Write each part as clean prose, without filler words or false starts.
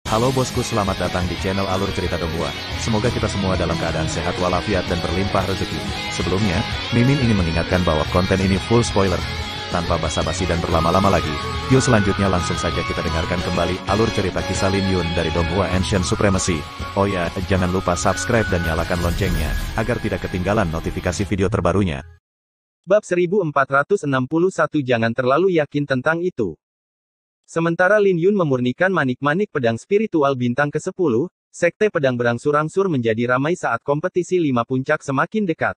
Halo bosku, selamat datang di channel Alur Cerita Donghua. Semoga kita semua dalam keadaan sehat walafiat dan berlimpah rezeki. Sebelumnya, Mimin ingin mengingatkan bahwa konten ini full spoiler. Tanpa basa-basi dan berlama-lama lagi, yuk selanjutnya langsung saja kita dengarkan kembali alur cerita kisah Lin Yun dari Donghua Ancient Supremacy. Oh ya, jangan lupa subscribe dan nyalakan loncengnya, agar tidak ketinggalan notifikasi video terbarunya. Bab 1461. Jangan terlalu yakin tentang itu. Sementara Lin Yun memurnikan manik-manik pedang spiritual bintang ke-10, sekte pedang berangsur-angsur menjadi ramai saat kompetisi 5 puncak semakin dekat.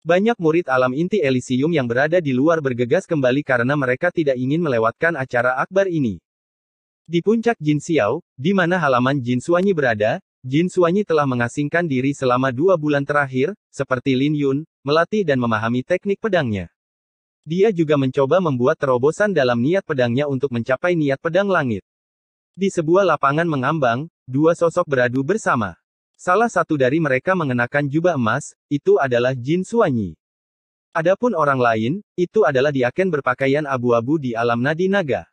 Banyak murid alam inti Elysium yang berada di luar bergegas kembali karena mereka tidak ingin melewatkan acara akbar ini. Di puncak Jin Xiao, di mana halaman Jin Xuanyi berada, Jin Xuanyi telah mengasingkan diri selama 2 bulan terakhir, seperti Lin Yun, melatih dan memahami teknik pedangnya. Dia juga mencoba membuat terobosan dalam niat pedangnya untuk mencapai niat pedang langit. Di sebuah lapangan mengambang, 2 sosok beradu bersama. Salah satu dari mereka mengenakan jubah emas, itu adalah Jin Xuanyi. Adapun orang lain, itu adalah diaken berpakaian abu-abu di alam nadi naga.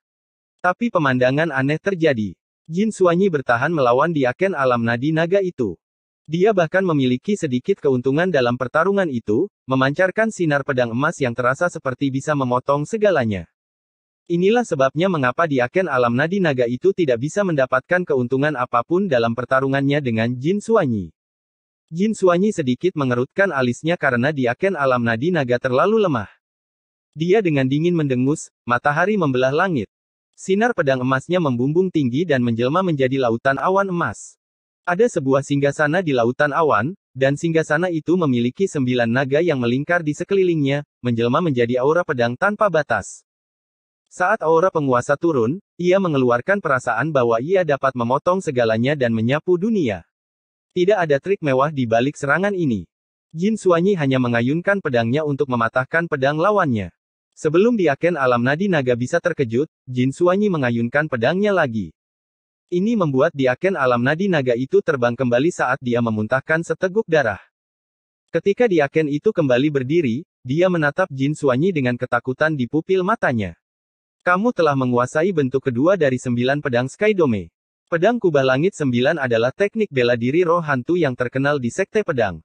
Tapi pemandangan aneh terjadi. Jin Xuanyi bertahan melawan diaken alam nadi naga itu. Dia bahkan memiliki sedikit keuntungan dalam pertarungan itu, memancarkan sinar pedang emas yang terasa seperti bisa memotong segalanya. Inilah sebabnya mengapa diaken alam nadi naga itu tidak bisa mendapatkan keuntungan apapun dalam pertarungannya dengan Jin Xuanyi. Jin Xuanyi sedikit mengerutkan alisnya karena diaken alam nadi naga terlalu lemah. Dia dengan dingin mendengus, matahari membelah langit. Sinar pedang emasnya membumbung tinggi dan menjelma menjadi lautan awan emas. Ada sebuah singgasana di lautan awan, dan singgasana itu memiliki 9 naga yang melingkar di sekelilingnya, menjelma menjadi aura pedang tanpa batas. Saat aura penguasa turun, ia mengeluarkan perasaan bahwa ia dapat memotong segalanya dan menyapu dunia. Tidak ada trik mewah di balik serangan ini. Jin Xuanyi hanya mengayunkan pedangnya untuk mematahkan pedang lawannya. Sebelum diaken alam nadi naga bisa terkejut, Jin Xuanyi mengayunkan pedangnya lagi. Ini membuat diaken alam nadi naga itu terbang kembali saat dia memuntahkan seteguk darah. Ketika diaken itu kembali berdiri, dia menatap Jin Xuanyi dengan ketakutan di pupil matanya. Kamu telah menguasai bentuk kedua dari 9 pedang Sky Dome. Pedang kubah langit 9 adalah teknik bela diri roh hantu yang terkenal di sekte pedang.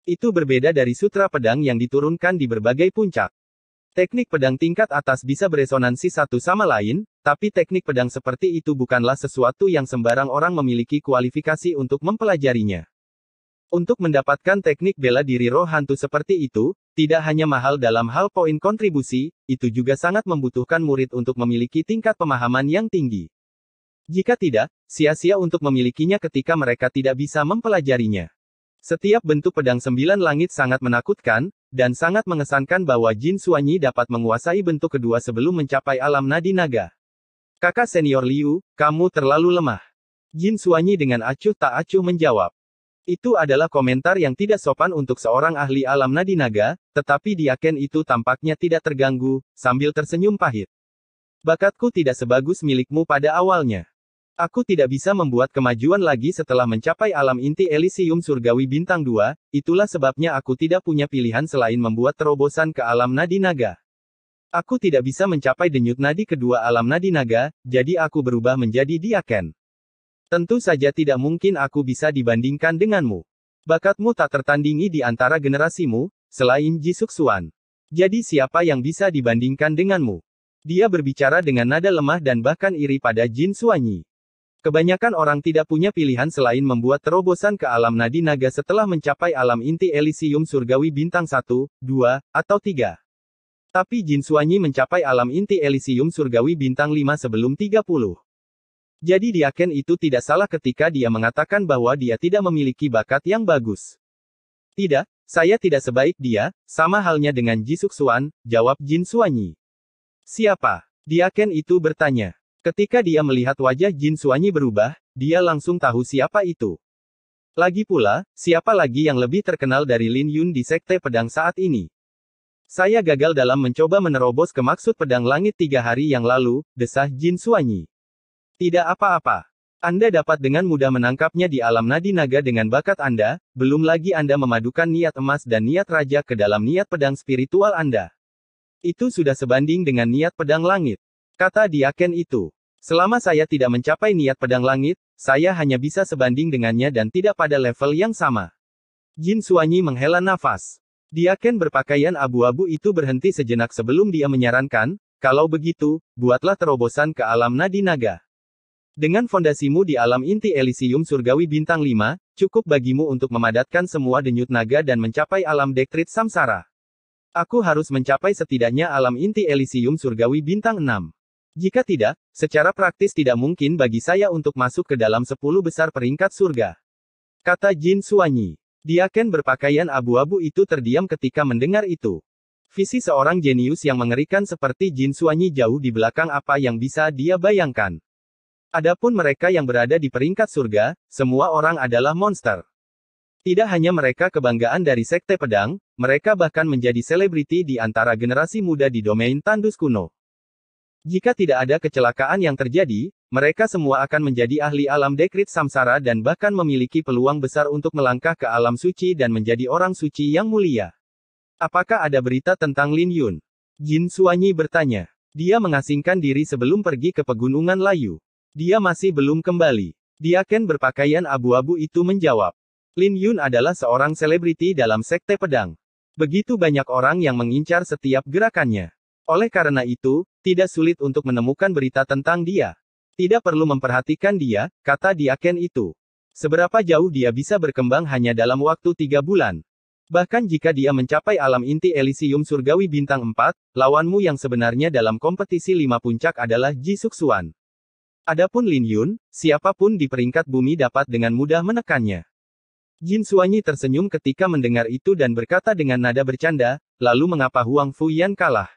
Itu berbeda dari sutra pedang yang diturunkan di berbagai puncak. Teknik pedang tingkat atas bisa beresonansi satu sama lain, tapi teknik pedang seperti itu bukanlah sesuatu yang sembarang orang memiliki kualifikasi untuk mempelajarinya. Untuk mendapatkan teknik bela diri roh hantu seperti itu, tidak hanya mahal dalam hal poin kontribusi, itu juga sangat membutuhkan murid untuk memiliki tingkat pemahaman yang tinggi. Jika tidak, sia-sia untuk memilikinya ketika mereka tidak bisa mempelajarinya. Setiap bentuk pedang 9 langit sangat menakutkan, dan sangat mengesankan bahwa Jin Xuanyi dapat menguasai bentuk kedua sebelum mencapai alam nadi naga. Kakak senior Liu, kamu terlalu lemah. Jin Xuanyi dengan acuh tak acuh menjawab. Itu adalah komentar yang tidak sopan untuk seorang ahli alam nadi naga, tetapi diaken itu tampaknya tidak terganggu, sambil tersenyum pahit. Bakatku tidak sebagus milikmu pada awalnya. Aku tidak bisa membuat kemajuan lagi setelah mencapai alam inti Elysium Surgawi Bintang 2, itulah sebabnya aku tidak punya pilihan selain membuat terobosan ke alam nadi naga. Aku tidak bisa mencapai denyut nadi kedua alam nadi naga, jadi aku berubah menjadi diaken. Tentu saja tidak mungkin aku bisa dibandingkan denganmu. Bakatmu tak tertandingi di antara generasimu, selain Jisuk Xuan. Jadi siapa yang bisa dibandingkan denganmu? Dia berbicara dengan nada lemah dan bahkan iri pada Jin Xuanyi. Kebanyakan orang tidak punya pilihan selain membuat terobosan ke alam nadi naga setelah mencapai alam inti Elysium Surgawi Bintang 1, 2, atau 3. Tapi Jin Xuanyi mencapai alam inti Elysium Surgawi Bintang 5 sebelum 30. Jadi diaken itu tidak salah ketika dia mengatakan bahwa dia tidak memiliki bakat yang bagus. Tidak, saya tidak sebaik dia, sama halnya dengan Jisuk Xuan, jawab Jin Xuanyi. Siapa? Diaken itu bertanya. Ketika dia melihat wajah Jin Xuanyi berubah, dia langsung tahu siapa itu. Lagi pula, siapa lagi yang lebih terkenal dari Lin Yun di sekte pedang saat ini? Saya gagal dalam mencoba menerobos ke maksud pedang langit 3 hari yang lalu, desah Jin Xuanyi. Tidak apa-apa. Anda dapat dengan mudah menangkapnya di alam nadi naga dengan bakat Anda, belum lagi Anda memadukan niat emas dan niat raja ke dalam niat pedang spiritual Anda. Itu sudah sebanding dengan niat pedang langit. Kata diaken itu. Selama saya tidak mencapai niat pedang langit, saya hanya bisa sebanding dengannya dan tidak pada level yang sama. Jin Xuanyi menghela nafas. Diaken berpakaian abu-abu itu berhenti sejenak sebelum dia menyarankan, kalau begitu, buatlah terobosan ke alam nadi naga. Dengan fondasimu di alam inti Elysium Surgawi Bintang 5, cukup bagimu untuk memadatkan semua denyut naga dan mencapai alam Dektrit Samsara. Aku harus mencapai setidaknya alam inti Elysium Surgawi Bintang 6. Jika tidak, secara praktis tidak mungkin bagi saya untuk masuk ke dalam 10 besar peringkat surga. Kata Jin Xuanyi. Diaken berpakaian abu-abu itu terdiam ketika mendengar itu. Visi seorang jenius yang mengerikan seperti Jin Xuanyi jauh di belakang apa yang bisa dia bayangkan. Adapun mereka yang berada di peringkat surga, semua orang adalah monster. Tidak hanya mereka kebanggaan dari Sekte Pedang, mereka bahkan menjadi selebriti di antara generasi muda di domain tandus kuno. Jika tidak ada kecelakaan yang terjadi, mereka semua akan menjadi ahli alam Dekrit Samsara dan bahkan memiliki peluang besar untuk melangkah ke alam suci dan menjadi orang suci yang mulia. Apakah ada berita tentang Lin Yun? Jin Xuanyi bertanya. Dia mengasingkan diri sebelum pergi ke pegunungan layu. Dia masih belum kembali. Diaken berpakaian abu-abu itu menjawab. Lin Yun adalah seorang selebriti dalam Sekte Pedang. Begitu banyak orang yang mengincar setiap gerakannya. Oleh karena itu, tidak sulit untuk menemukan berita tentang dia. Tidak perlu memperhatikan dia, kata Diaken itu. Seberapa jauh dia bisa berkembang hanya dalam waktu 3 bulan. Bahkan jika dia mencapai alam inti Elysium Surgawi Bintang 4, lawanmu yang sebenarnya dalam kompetisi 5 puncak adalah Ji Suxuan. Adapun Lin Yun, siapapun di peringkat bumi dapat dengan mudah menekannya. Jin Xuanyi tersenyum ketika mendengar itu dan berkata dengan nada bercanda, lalu mengapa Huang Fuyan kalah?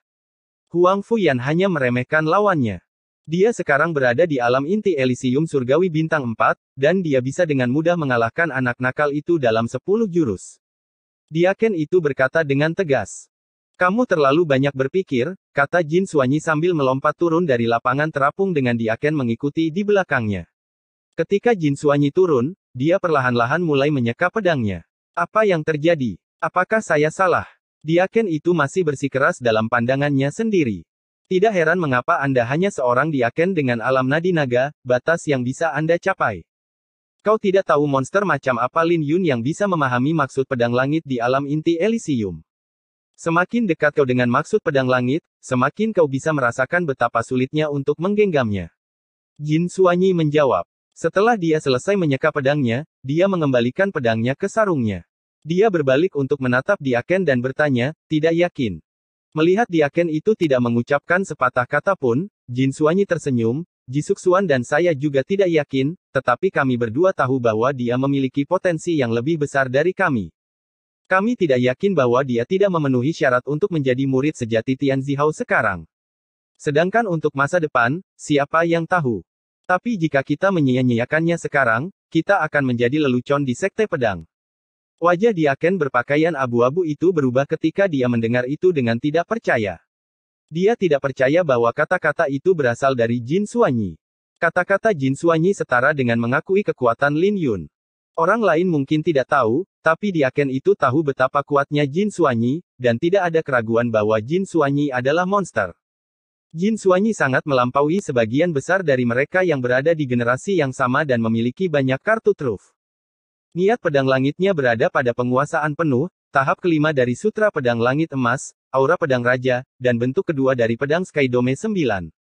Huang Fuyan hanya meremehkan lawannya. Dia sekarang berada di alam inti Elysium Surgawi Bintang 4, dan dia bisa dengan mudah mengalahkan anak nakal itu dalam 10 jurus. Diaken itu berkata dengan tegas. Kamu terlalu banyak berpikir, kata Jin Xuanyi sambil melompat turun dari lapangan terapung dengan Diaken mengikuti di belakangnya. Ketika Jin Xuanyi turun, dia perlahan-lahan mulai menyeka pedangnya. Apa yang terjadi? Apakah saya salah? Diaken itu masih bersikeras dalam pandangannya sendiri. Tidak heran mengapa Anda hanya seorang Diaken dengan alam nadi naga, batas yang bisa Anda capai. Kau tidak tahu monster macam apa Lin Yun yang bisa memahami maksud pedang langit di alam inti Elysium. Semakin dekat kau dengan maksud pedang langit, semakin kau bisa merasakan betapa sulitnya untuk menggenggamnya. Jin Xuanyi menjawab. Setelah dia selesai menyeka pedangnya, dia mengembalikan pedangnya ke sarungnya. Dia berbalik untuk menatap Diaken dan bertanya, tidak yakin. Melihat Diaken itu tidak mengucapkan sepatah kata pun, Jin Xuanyi tersenyum, Ji Suxuan dan saya juga tidak yakin, tetapi kami berdua tahu bahwa dia memiliki potensi yang lebih besar dari kami. Kami tidak yakin bahwa dia tidak memenuhi syarat untuk menjadi murid sejati Tian Zihao sekarang. Sedangkan untuk masa depan, siapa yang tahu? Tapi jika kita menyia-nyiakannya sekarang, kita akan menjadi lelucon di Sekte Pedang. Wajah Diaken berpakaian abu-abu itu berubah ketika dia mendengar itu dengan tidak percaya. Dia tidak percaya bahwa kata-kata itu berasal dari Jin Xuanyi. Kata-kata Jin Xuanyi setara dengan mengakui kekuatan Lin Yun. Orang lain mungkin tidak tahu, tapi Diaken itu tahu betapa kuatnya Jin Xuanyi, dan tidak ada keraguan bahwa Jin Xuanyi adalah monster. Jin Xuanyi sangat melampaui sebagian besar dari mereka yang berada di generasi yang sama dan memiliki banyak kartu truf. Niat pedang langitnya berada pada penguasaan penuh, tahap kelima dari Sutra Pedang Langit Emas, Aura Pedang Raja, dan bentuk kedua dari Pedang Skydome 9.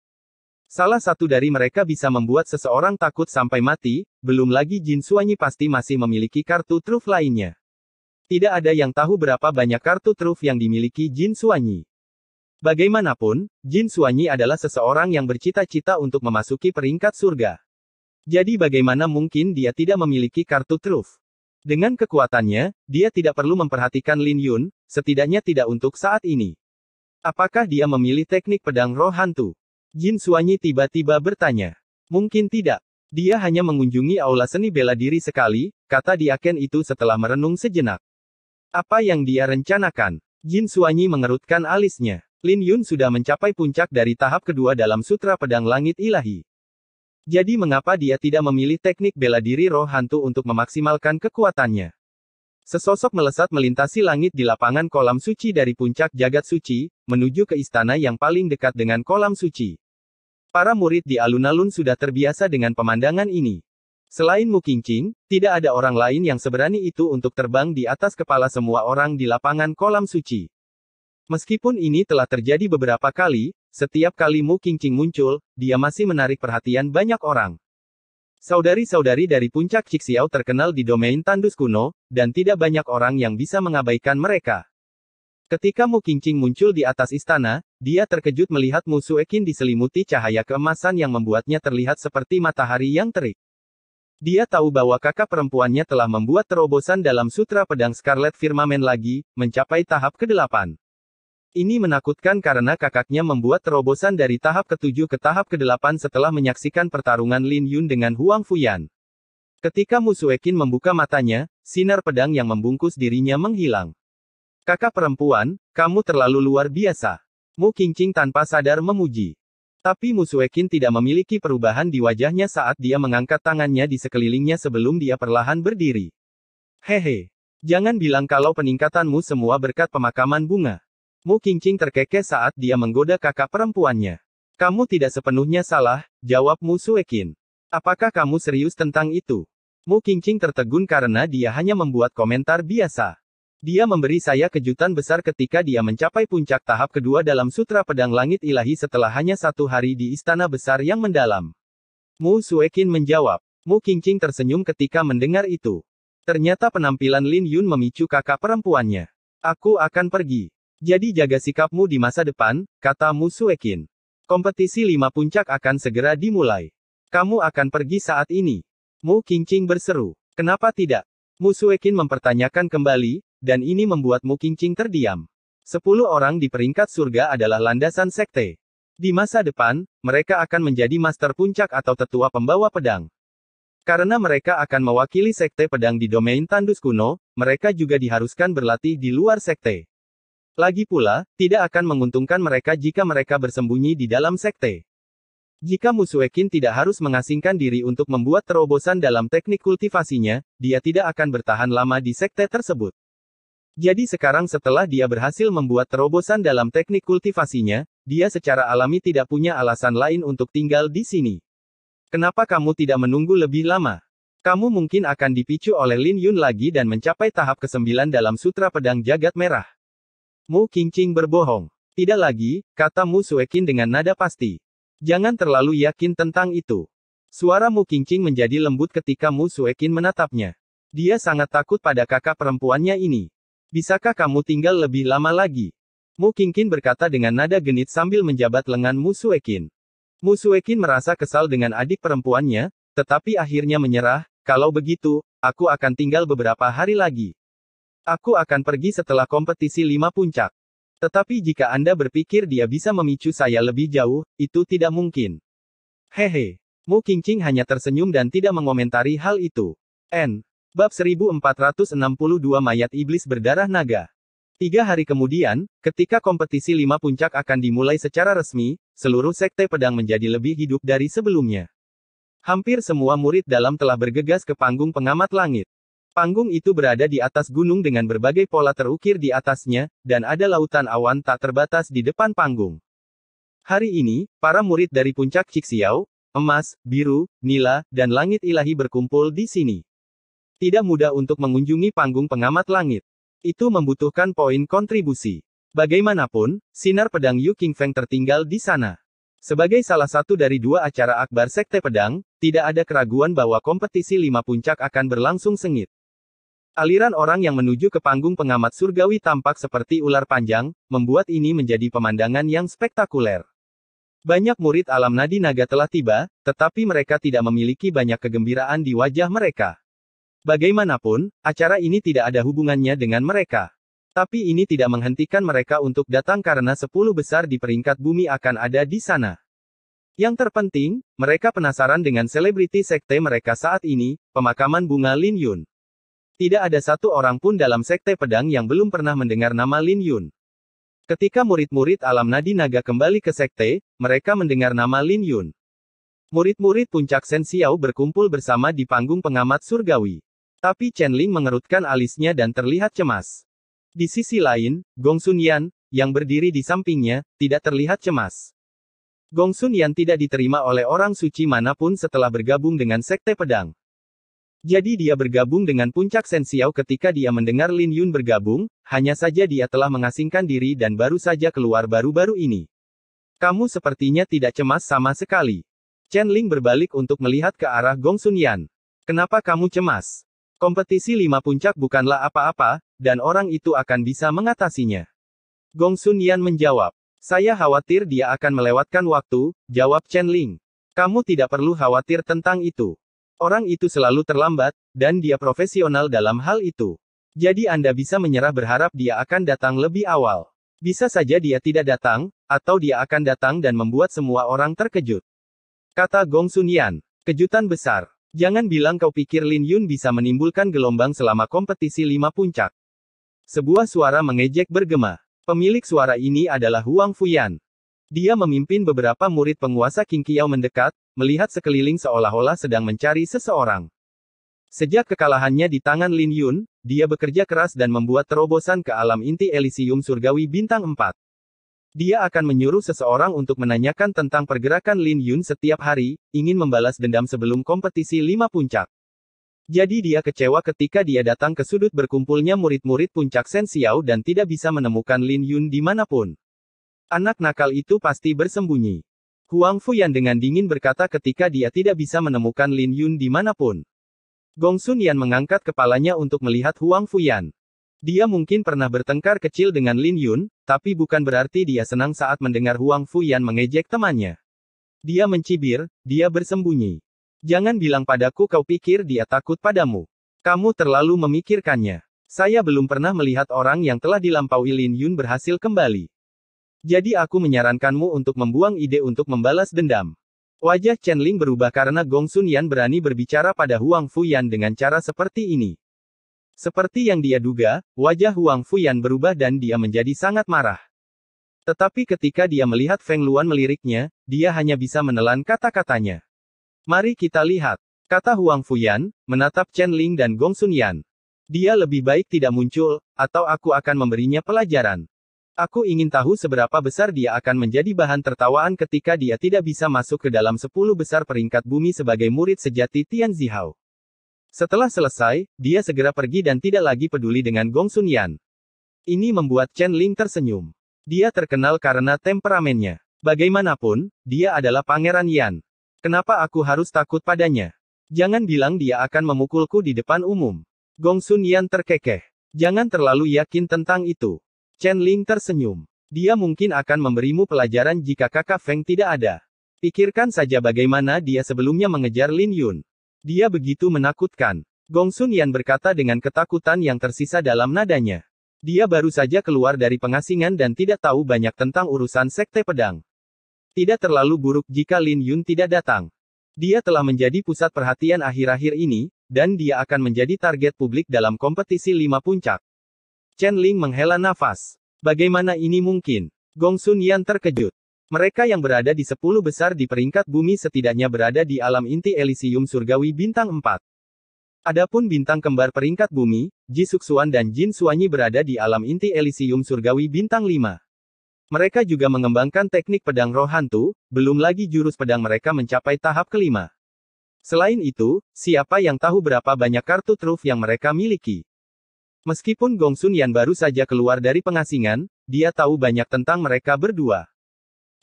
Salah satu dari mereka bisa membuat seseorang takut sampai mati, belum lagi Jin Xuanyi pasti masih memiliki kartu truf lainnya. Tidak ada yang tahu berapa banyak kartu truf yang dimiliki Jin Xuanyi. Bagaimanapun, Jin Xuanyi adalah seseorang yang bercita-cita untuk memasuki peringkat surga. Jadi bagaimana mungkin dia tidak memiliki kartu truf? Dengan kekuatannya, dia tidak perlu memperhatikan Lin Yun, setidaknya tidak untuk saat ini. Apakah dia memilih teknik pedang roh hantu? Jin Xuanyi tiba-tiba bertanya. Mungkin tidak. Dia hanya mengunjungi aula seni bela diri sekali, kata Diaken itu setelah merenung sejenak. Apa yang dia rencanakan? Jin Xuanyi mengerutkan alisnya. Lin Yun sudah mencapai puncak dari tahap kedua dalam Sutra Pedang Langit Ilahi. Jadi mengapa dia tidak memilih teknik bela diri roh hantu untuk memaksimalkan kekuatannya? Sesosok melesat melintasi langit di lapangan kolam suci dari puncak jagat suci, menuju ke istana yang paling dekat dengan kolam suci. Para murid di alun-alun sudah terbiasa dengan pemandangan ini. Selain Mu Qingqing, tidak ada orang lain yang seberani itu untuk terbang di atas kepala semua orang di lapangan kolam suci. Meskipun ini telah terjadi beberapa kali, setiap kali Mu Qingqing muncul, dia masih menarik perhatian banyak orang. Saudari-saudari dari puncak Cixiao terkenal di domain tandus kuno, dan tidak banyak orang yang bisa mengabaikan mereka. Ketika Mu Qingqing muncul di atas istana, dia terkejut melihat Mu Sueqin diselimuti cahaya keemasan yang membuatnya terlihat seperti matahari yang terik. Dia tahu bahwa kakak perempuannya telah membuat terobosan dalam Sutra Pedang Scarlet Firmament lagi, mencapai tahap ke-8. Ini menakutkan karena kakaknya membuat terobosan dari tahap ke-7 ke tahap ke-8 setelah menyaksikan pertarungan Lin Yun dengan Huang Fuyan. Ketika Mu Sueqin membuka matanya, sinar pedang yang membungkus dirinya menghilang. Kakak perempuan, kamu terlalu luar biasa. Mu Qingqing tanpa sadar memuji. Tapi Mu Sueqin tidak memiliki perubahan di wajahnya saat dia mengangkat tangannya di sekelilingnya sebelum dia perlahan berdiri. Hehe. Jangan bilang kalau peningkatanmu semua berkat pemakaman bunga. Mu Qingqing terkekeh saat dia menggoda kakak perempuannya. Kamu tidak sepenuhnya salah, jawab Mu Sueqin. Apakah kamu serius tentang itu? Mu Qingqing tertegun karena dia hanya membuat komentar biasa. Dia memberi saya kejutan besar ketika dia mencapai puncak tahap kedua dalam Sutra Pedang Langit Ilahi setelah hanya 1 hari di istana besar yang mendalam. Mu Sueqin menjawab. Mu Qingqing tersenyum ketika mendengar itu. Ternyata penampilan Lin Yun memicu kakak perempuannya. Aku akan pergi. Jadi jaga sikapmu di masa depan, kata Mu Sueqin. Kompetisi 5 puncak akan segera dimulai. Kamu akan pergi saat ini. Mu Qingqing berseru. Kenapa tidak? Mu Sueqin mempertanyakan kembali, dan ini membuat Mu Qingqing terdiam. 10 orang di peringkat surga adalah landasan sekte. Di masa depan, mereka akan menjadi master puncak atau tetua pembawa pedang. Karena mereka akan mewakili sekte pedang di domain tandus kuno, mereka juga diharuskan berlatih di luar sekte. Lagi pula, tidak akan menguntungkan mereka jika mereka bersembunyi di dalam sekte. Jika Mu Sueqin tidak harus mengasingkan diri untuk membuat terobosan dalam teknik kultivasinya, dia tidak akan bertahan lama di sekte tersebut. Jadi sekarang setelah dia berhasil membuat terobosan dalam teknik kultivasinya, dia secara alami tidak punya alasan lain untuk tinggal di sini. Kenapa kamu tidak menunggu lebih lama? Kamu mungkin akan dipicu oleh Lin Yun lagi dan mencapai tahap ke-9 dalam Sutra Pedang Jagat Merah. Mu Qingqing berbohong. Tidak lagi, kata Mu Sueqin dengan nada pasti. Jangan terlalu yakin tentang itu. Suara Mu Qingqing menjadi lembut ketika Mu Sueqin menatapnya. Dia sangat takut pada kakak perempuannya ini. Bisakah kamu tinggal lebih lama lagi? Mu Qingqing berkata dengan nada genit sambil menjabat lengan Mu Sueqin. Mu Sueqin merasa kesal dengan adik perempuannya, tetapi akhirnya menyerah. Kalau begitu, aku akan tinggal beberapa hari lagi. Aku akan pergi setelah kompetisi 5 puncak. Tetapi jika Anda berpikir dia bisa memicu saya lebih jauh, itu tidak mungkin. Hehe. Mu Qingqing hanya tersenyum dan tidak mengomentari hal itu. Bab 1462 Mayat Iblis Berdarah Naga. 3 hari kemudian, ketika kompetisi 5 puncak akan dimulai secara resmi, seluruh sekte pedang menjadi lebih hidup dari sebelumnya. Hampir semua murid dalam telah bergegas ke panggung pengamat langit. Panggung itu berada di atas gunung dengan berbagai pola terukir di atasnya, dan ada lautan awan tak terbatas di depan panggung. Hari ini, para murid dari puncak Cixiao, emas, biru, nila, dan langit ilahi berkumpul di sini. Tidak mudah untuk mengunjungi panggung pengamat langit. Itu membutuhkan poin kontribusi. Bagaimanapun, sinar pedang Yu Qingfeng tertinggal di sana. Sebagai salah satu dari 2 acara akbar sekte pedang, tidak ada keraguan bahwa kompetisi 5 puncak akan berlangsung sengit. Aliran orang yang menuju ke panggung pengamat surgawi tampak seperti ular panjang, membuat ini menjadi pemandangan yang spektakuler. Banyak murid alam nadi naga telah tiba, tetapi mereka tidak memiliki banyak kegembiraan di wajah mereka. Bagaimanapun, acara ini tidak ada hubungannya dengan mereka. Tapi ini tidak menghentikan mereka untuk datang karena 10 besar di peringkat bumi akan ada di sana. Yang terpenting, mereka penasaran dengan selebriti sekte mereka saat ini, pemakaman bunga Lin Yun. Tidak ada satu orang pun dalam sekte pedang yang belum pernah mendengar nama Lin Yun. Ketika murid-murid alam nadi naga kembali ke sekte, mereka mendengar nama Lin Yun. Murid-murid puncak Shen Xiao berkumpul bersama di panggung pengamat surgawi. Tapi Chen Ling mengerutkan alisnya dan terlihat cemas. Di sisi lain, Gong Sun Yan, yang berdiri di sampingnya, tidak terlihat cemas. Gongsun Yan tidak diterima oleh orang suci manapun setelah bergabung dengan Sekte Pedang. Jadi dia bergabung dengan Puncak Sen Xiao ketika dia mendengar Lin Yun bergabung, hanya saja dia telah mengasingkan diri dan baru saja keluar baru-baru ini. Kamu sepertinya tidak cemas sama sekali. Chen Ling berbalik untuk melihat ke arah Gongsun Yan. Kenapa kamu cemas? Kompetisi 5 puncak bukanlah apa-apa, dan orang itu akan bisa mengatasinya. Gongsun Yan menjawab. Saya khawatir dia akan melewatkan waktu, jawab Chen Ling. Kamu tidak perlu khawatir tentang itu. Orang itu selalu terlambat, dan dia profesional dalam hal itu. Jadi Anda bisa menyerah berharap dia akan datang lebih awal. Bisa saja dia tidak datang, atau dia akan datang dan membuat semua orang terkejut. Kata Gongsun Yan. Kejutan besar. Jangan bilang kau pikir Lin Yun bisa menimbulkan gelombang selama kompetisi 5 puncak. Sebuah suara mengejek bergema. Pemilik suara ini adalah Huang Fuyan. Dia memimpin beberapa murid penguasa Qingqiao mendekat, melihat sekeliling seolah-olah sedang mencari seseorang. Sejak kekalahannya di tangan Lin Yun, dia bekerja keras dan membuat terobosan ke alam inti Elysium Surgawi Bintang 4. Dia akan menyuruh seseorang untuk menanyakan tentang pergerakan Lin Yun setiap hari, ingin membalas dendam sebelum kompetisi 5 puncak. Jadi dia kecewa ketika dia datang ke sudut berkumpulnya murid-murid puncak Sen Xiao dan tidak bisa menemukan Lin Yun dimanapun. Anak nakal itu pasti bersembunyi. Huang Fuyan dengan dingin berkata ketika dia tidak bisa menemukan Lin Yun dimanapun. Gongsun Yan mengangkat kepalanya untuk melihat Huang Fuyan. Dia mungkin pernah bertengkar kecil dengan Lin Yun, tapi bukan berarti dia senang saat mendengar Huang Fuyan mengejek temannya. Dia mencibir, dia bersembunyi. Jangan bilang padaku kau pikir dia takut padamu. Kamu terlalu memikirkannya. Saya belum pernah melihat orang yang telah dilampaui Lin Yun berhasil kembali. Jadi aku menyarankanmu untuk membuang ide untuk membalas dendam. Wajah Chen Ling berubah karena Gongsun Yan berani berbicara pada Huang Fuyan dengan cara seperti ini. Seperti yang dia duga, wajah Huang Fuyan berubah dan dia menjadi sangat marah. Tetapi ketika dia melihat Feng Luan meliriknya, dia hanya bisa menelan kata-katanya. Mari kita lihat, kata Huang Fuyan, menatap Chen Ling dan Gongsun Yan. Dia lebih baik tidak muncul, atau aku akan memberinya pelajaran. Aku ingin tahu seberapa besar dia akan menjadi bahan tertawaan ketika dia tidak bisa masuk ke dalam 10 besar peringkat bumi sebagai murid sejati Tian Zihao. Setelah selesai, dia segera pergi dan tidak lagi peduli dengan Gongsun Yan. Ini membuat Chen Ling tersenyum. Dia terkenal karena temperamennya. Bagaimanapun, dia adalah Pangeran Yan. Kenapa aku harus takut padanya? Jangan bilang dia akan memukulku di depan umum. Gongsun Yan terkekeh. Jangan terlalu yakin tentang itu. Chen Ling tersenyum. Dia mungkin akan memberimu pelajaran jika kakak Feng tidak ada. Pikirkan saja bagaimana dia sebelumnya mengejar Lin Yun. Dia begitu menakutkan. Gongsun Yan berkata dengan ketakutan yang tersisa dalam nadanya. Dia baru saja keluar dari pengasingan dan tidak tahu banyak tentang urusan Sekte Pedang. Tidak terlalu buruk jika Lin Yun tidak datang. Dia telah menjadi pusat perhatian akhir-akhir ini, dan dia akan menjadi target publik dalam kompetisi 5 puncak. Chen Ling menghela nafas. Bagaimana ini mungkin? Gongsun Yan terkejut. Mereka yang berada di 10 besar di peringkat bumi setidaknya berada di alam inti Elysium Surgawi Bintang 4. Adapun bintang kembar peringkat bumi, Ji Suxuan dan Jin Suanyi berada di alam inti Elysium Surgawi Bintang 5. Mereka juga mengembangkan teknik pedang roh hantu, belum lagi jurus pedang mereka mencapai tahap kelima. Selain itu, siapa yang tahu berapa banyak kartu truf yang mereka miliki? Meskipun Gongsun Yan baru saja keluar dari pengasingan, dia tahu banyak tentang mereka berdua.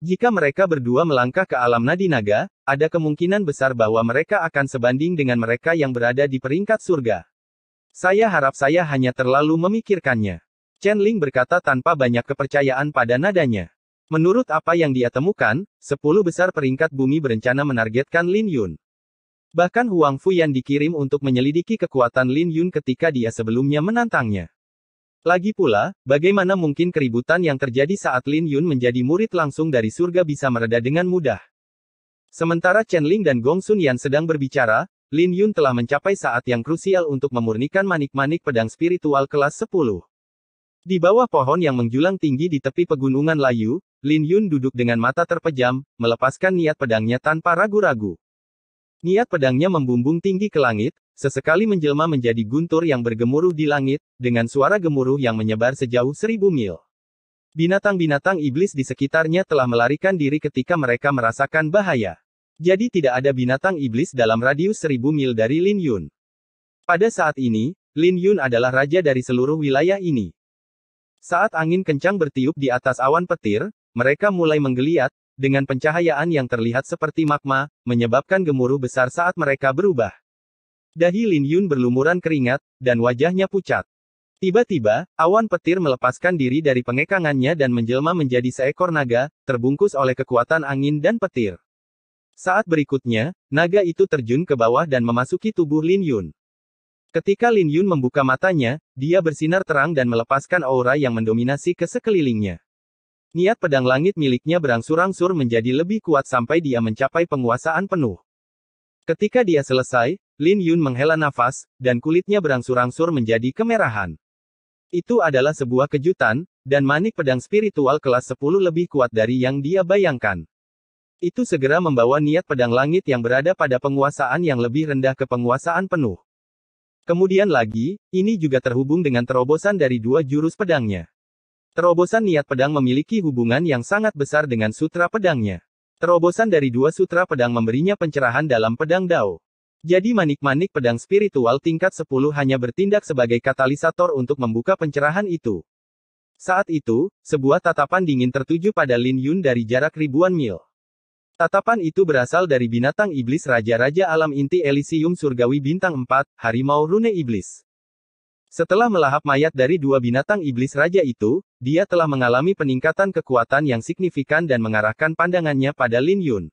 Jika mereka berdua melangkah ke alam nadi naga, ada kemungkinan besar bahwa mereka akan sebanding dengan mereka yang berada di peringkat surga. Saya harap saya hanya terlalu memikirkannya. Chen Ling berkata tanpa banyak kepercayaan pada nadanya. Menurut apa yang dia temukan, 10 besar peringkat bumi berencana menargetkan Lin Yun. Bahkan Huang Fuyan dikirim untuk menyelidiki kekuatan Lin Yun ketika dia sebelumnya menantangnya. Lagi pula, bagaimana mungkin keributan yang terjadi saat Lin Yun menjadi murid langsung dari surga bisa mereda dengan mudah? Sementara Chen Ling dan Gongsun Yan sedang berbicara, Lin Yun telah mencapai saat yang krusial untuk memurnikan manik-manik pedang spiritual kelas 10. Di bawah pohon yang menjulang tinggi di tepi pegunungan layu, Lin Yun duduk dengan mata terpejam, melepaskan niat pedangnya tanpa ragu-ragu. Niat pedangnya membumbung tinggi ke langit, sesekali menjelma menjadi guntur yang bergemuruh di langit, dengan suara gemuruh yang menyebar sejauh 1000 mil. Binatang-binatang iblis di sekitarnya telah melarikan diri ketika mereka merasakan bahaya. Jadi tidak ada binatang iblis dalam radius 1000 mil dari Lin Yun. Pada saat ini, Lin Yun adalah raja dari seluruh wilayah ini. Saat angin kencang bertiup di atas awan petir, mereka mulai menggeliat, dengan pencahayaan yang terlihat seperti magma, menyebabkan gemuruh besar saat mereka berubah. Dahi Lin Yun berlumuran keringat, dan wajahnya pucat. Tiba-tiba, awan petir melepaskan diri dari pengekangannya dan menjelma menjadi seekor naga, terbungkus oleh kekuatan angin dan petir. Saat berikutnya, naga itu terjun ke bawah dan memasuki tubuh Lin Yun. Ketika Lin Yun membuka matanya, dia bersinar terang dan melepaskan aura yang mendominasi ke sekelilingnya. Niat pedang langit miliknya berangsur-angsur menjadi lebih kuat sampai dia mencapai penguasaan penuh. Ketika dia selesai, Lin Yun menghela nafas, dan kulitnya berangsur-angsur menjadi kemerahan. Itu adalah sebuah kejutan, dan manik pedang spiritual kelas 10 lebih kuat dari yang dia bayangkan. Itu segera membawa niat pedang langit yang berada pada penguasaan yang lebih rendah ke penguasaan penuh. Kemudian lagi, ini juga terhubung dengan terobosan dari dua jurus pedangnya. Terobosan niat pedang memiliki hubungan yang sangat besar dengan sutra pedangnya. Terobosan dari dua sutra pedang memberinya pencerahan dalam pedang Dao. Jadi manik-manik pedang spiritual tingkat 10 hanya bertindak sebagai katalisator untuk membuka pencerahan itu. Saat itu, sebuah tatapan dingin tertuju pada Lin Yun dari jarak ribuan mil. Tatapan itu berasal dari binatang iblis raja-raja alam inti Elysium surgawi bintang 4, harimau rune iblis. Setelah melahap mayat dari dua binatang iblis raja itu, dia telah mengalami peningkatan kekuatan yang signifikan dan mengarahkan pandangannya pada Lin Yun.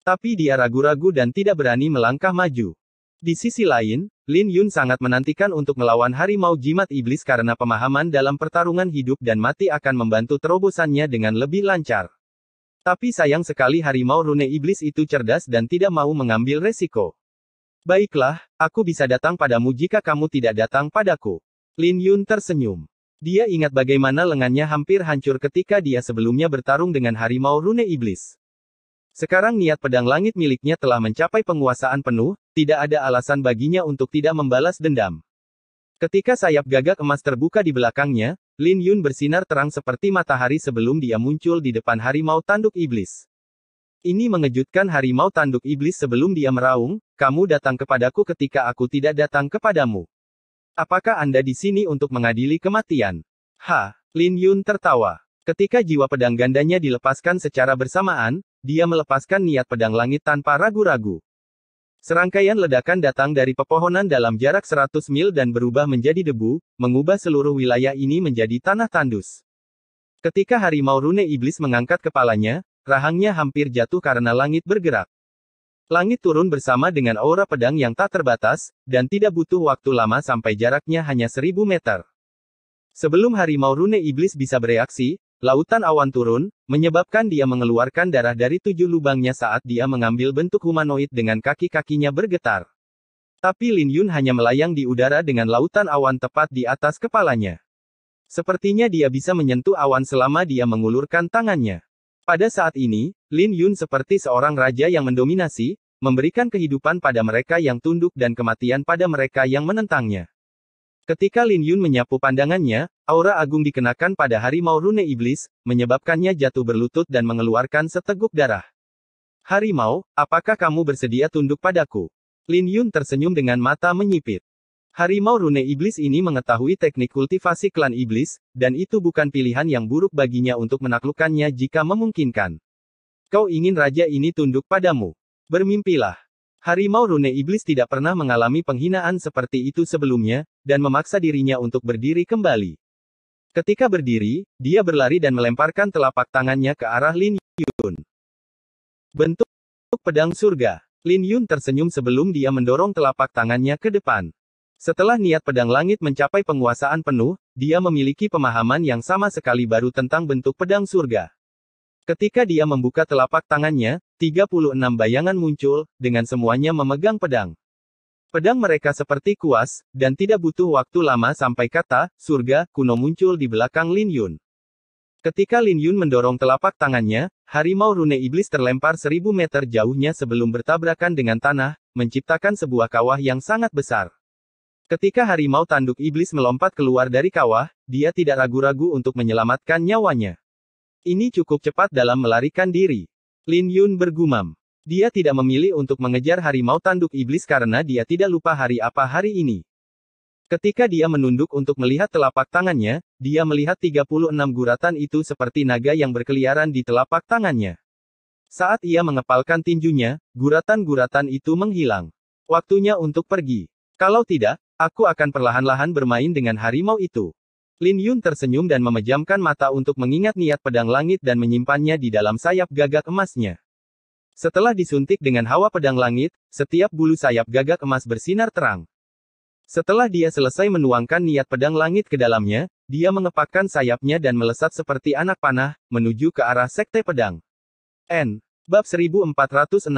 Tapi dia ragu-ragu dan tidak berani melangkah maju. Di sisi lain, Lin Yun sangat menantikan untuk melawan harimau jimat iblis karena pemahaman dalam pertarungan hidup dan mati akan membantu terobosannya dengan lebih lancar. Tapi sayang sekali harimau rune iblis itu cerdas dan tidak mau mengambil resiko. Baiklah, aku bisa datang padamu jika kamu tidak datang padaku. Lin Yun tersenyum. Dia ingat bagaimana lengannya hampir hancur ketika dia sebelumnya bertarung dengan harimau rune iblis. Sekarang niat pedang langit miliknya telah mencapai penguasaan penuh, tidak ada alasan baginya untuk tidak membalas dendam. Ketika sayap gagak emas terbuka di belakangnya, Lin Yun bersinar terang seperti matahari sebelum dia muncul di depan harimau tanduk iblis. Ini mengejutkan harimau tanduk iblis sebelum dia meraung, "Kamu datang kepadaku ketika aku tidak datang kepadamu. Apakah Anda di sini untuk mengadili kematian?" Lin Yun tertawa. Ketika jiwa pedang gandanya dilepaskan secara bersamaan, dia melepaskan niat pedang langit tanpa ragu-ragu. Serangkaian ledakan datang dari pepohonan dalam jarak 100 mil dan berubah menjadi debu, mengubah seluruh wilayah ini menjadi tanah tandus. Ketika harimau rune iblis mengangkat kepalanya, rahangnya hampir jatuh karena langit bergerak. Langit turun bersama dengan aura pedang yang tak terbatas, dan tidak butuh waktu lama sampai jaraknya hanya 1000 meter. Sebelum harimau rune iblis bisa bereaksi, lautan awan turun, menyebabkan dia mengeluarkan darah dari 7 lubangnya saat dia mengambil bentuk humanoid dengan kaki-kakinya bergetar. Tapi Lin Yun hanya melayang di udara dengan lautan awan tepat di atas kepalanya. Sepertinya dia bisa menyentuh awan selama dia mengulurkan tangannya. Pada saat ini, Lin Yun seperti seorang raja yang mendominasi, memberikan kehidupan pada mereka yang tunduk dan kematian pada mereka yang menentangnya. Ketika Lin Yun menyapu pandangannya, aura agung dikenakan pada harimau rune iblis, menyebabkannya jatuh berlutut dan mengeluarkan seteguk darah. "Harimau, apakah kamu bersedia tunduk padaku?" Lin Yun tersenyum dengan mata menyipit. Harimau rune iblis ini mengetahui teknik kultivasi klan iblis, dan itu bukan pilihan yang buruk baginya untuk menaklukkannya jika memungkinkan. "Kau ingin raja ini tunduk padamu? Bermimpilah." Harimau rune iblis tidak pernah mengalami penghinaan seperti itu sebelumnya, dan memaksa dirinya untuk berdiri kembali. Ketika berdiri, dia berlari dan melemparkan telapak tangannya ke arah Lin Yun. Bentuk pedang surga. Lin Yun tersenyum sebelum dia mendorong telapak tangannya ke depan. Setelah niat pedang langit mencapai penguasaan penuh, dia memiliki pemahaman yang sama sekali baru tentang bentuk pedang surga. Ketika dia membuka telapak tangannya, 36 bayangan muncul, dengan semuanya memegang pedang. Pedang mereka seperti kuas, dan tidak butuh waktu lama sampai kata, "surga," kuno muncul di belakang Lin Yun. Ketika Lin Yun mendorong telapak tangannya, harimau rune iblis terlempar 1000 meter jauhnya sebelum bertabrakan dengan tanah, menciptakan sebuah kawah yang sangat besar. Ketika harimau tanduk iblis melompat keluar dari kawah, dia tidak ragu-ragu untuk menyelamatkan nyawanya. Ini cukup cepat dalam melarikan diri. Lin Yun bergumam. Dia tidak memilih untuk mengejar harimau tanduk iblis karena dia tidak lupa hari apa hari ini. Ketika dia menunduk untuk melihat telapak tangannya, dia melihat 36 guratan itu seperti naga yang berkeliaran di telapak tangannya. Saat ia mengepalkan tinjunya, guratan-guratan itu menghilang. Waktunya untuk pergi. Kalau tidak, aku akan perlahan-lahan bermain dengan harimau itu. Lin Yun tersenyum dan memejamkan mata untuk mengingat niat pedang langit dan menyimpannya di dalam sayap gagak emasnya. Setelah disuntik dengan hawa pedang langit, setiap bulu sayap gagak emas bersinar terang. Setelah dia selesai menuangkan niat pedang langit ke dalamnya, dia mengepakkan sayapnya dan melesat seperti anak panah, menuju ke arah sekte pedang. Bab 1463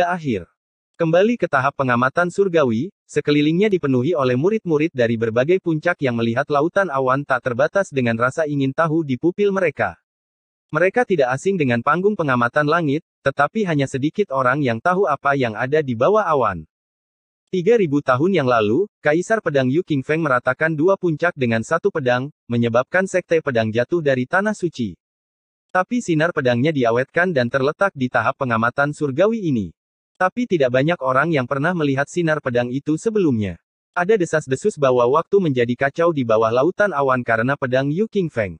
akhir. Kembali ke tahap pengamatan surgawi, sekelilingnya dipenuhi oleh murid-murid dari berbagai puncak yang melihat lautan awan tak terbatas dengan rasa ingin tahu di pupil mereka. Mereka tidak asing dengan panggung pengamatan langit, tetapi hanya sedikit orang yang tahu apa yang ada di bawah awan. 3000 tahun yang lalu, Kaisar Pedang Yu Qingfeng meratakan dua puncak dengan satu pedang, menyebabkan sekte pedang jatuh dari tanah suci. Tapi sinar pedangnya diawetkan dan terletak di tahap pengamatan surgawi ini. Tapi tidak banyak orang yang pernah melihat sinar pedang itu sebelumnya. Ada desas-desus bahwa waktu menjadi kacau di bawah lautan awan karena pedang Yu Qingfeng.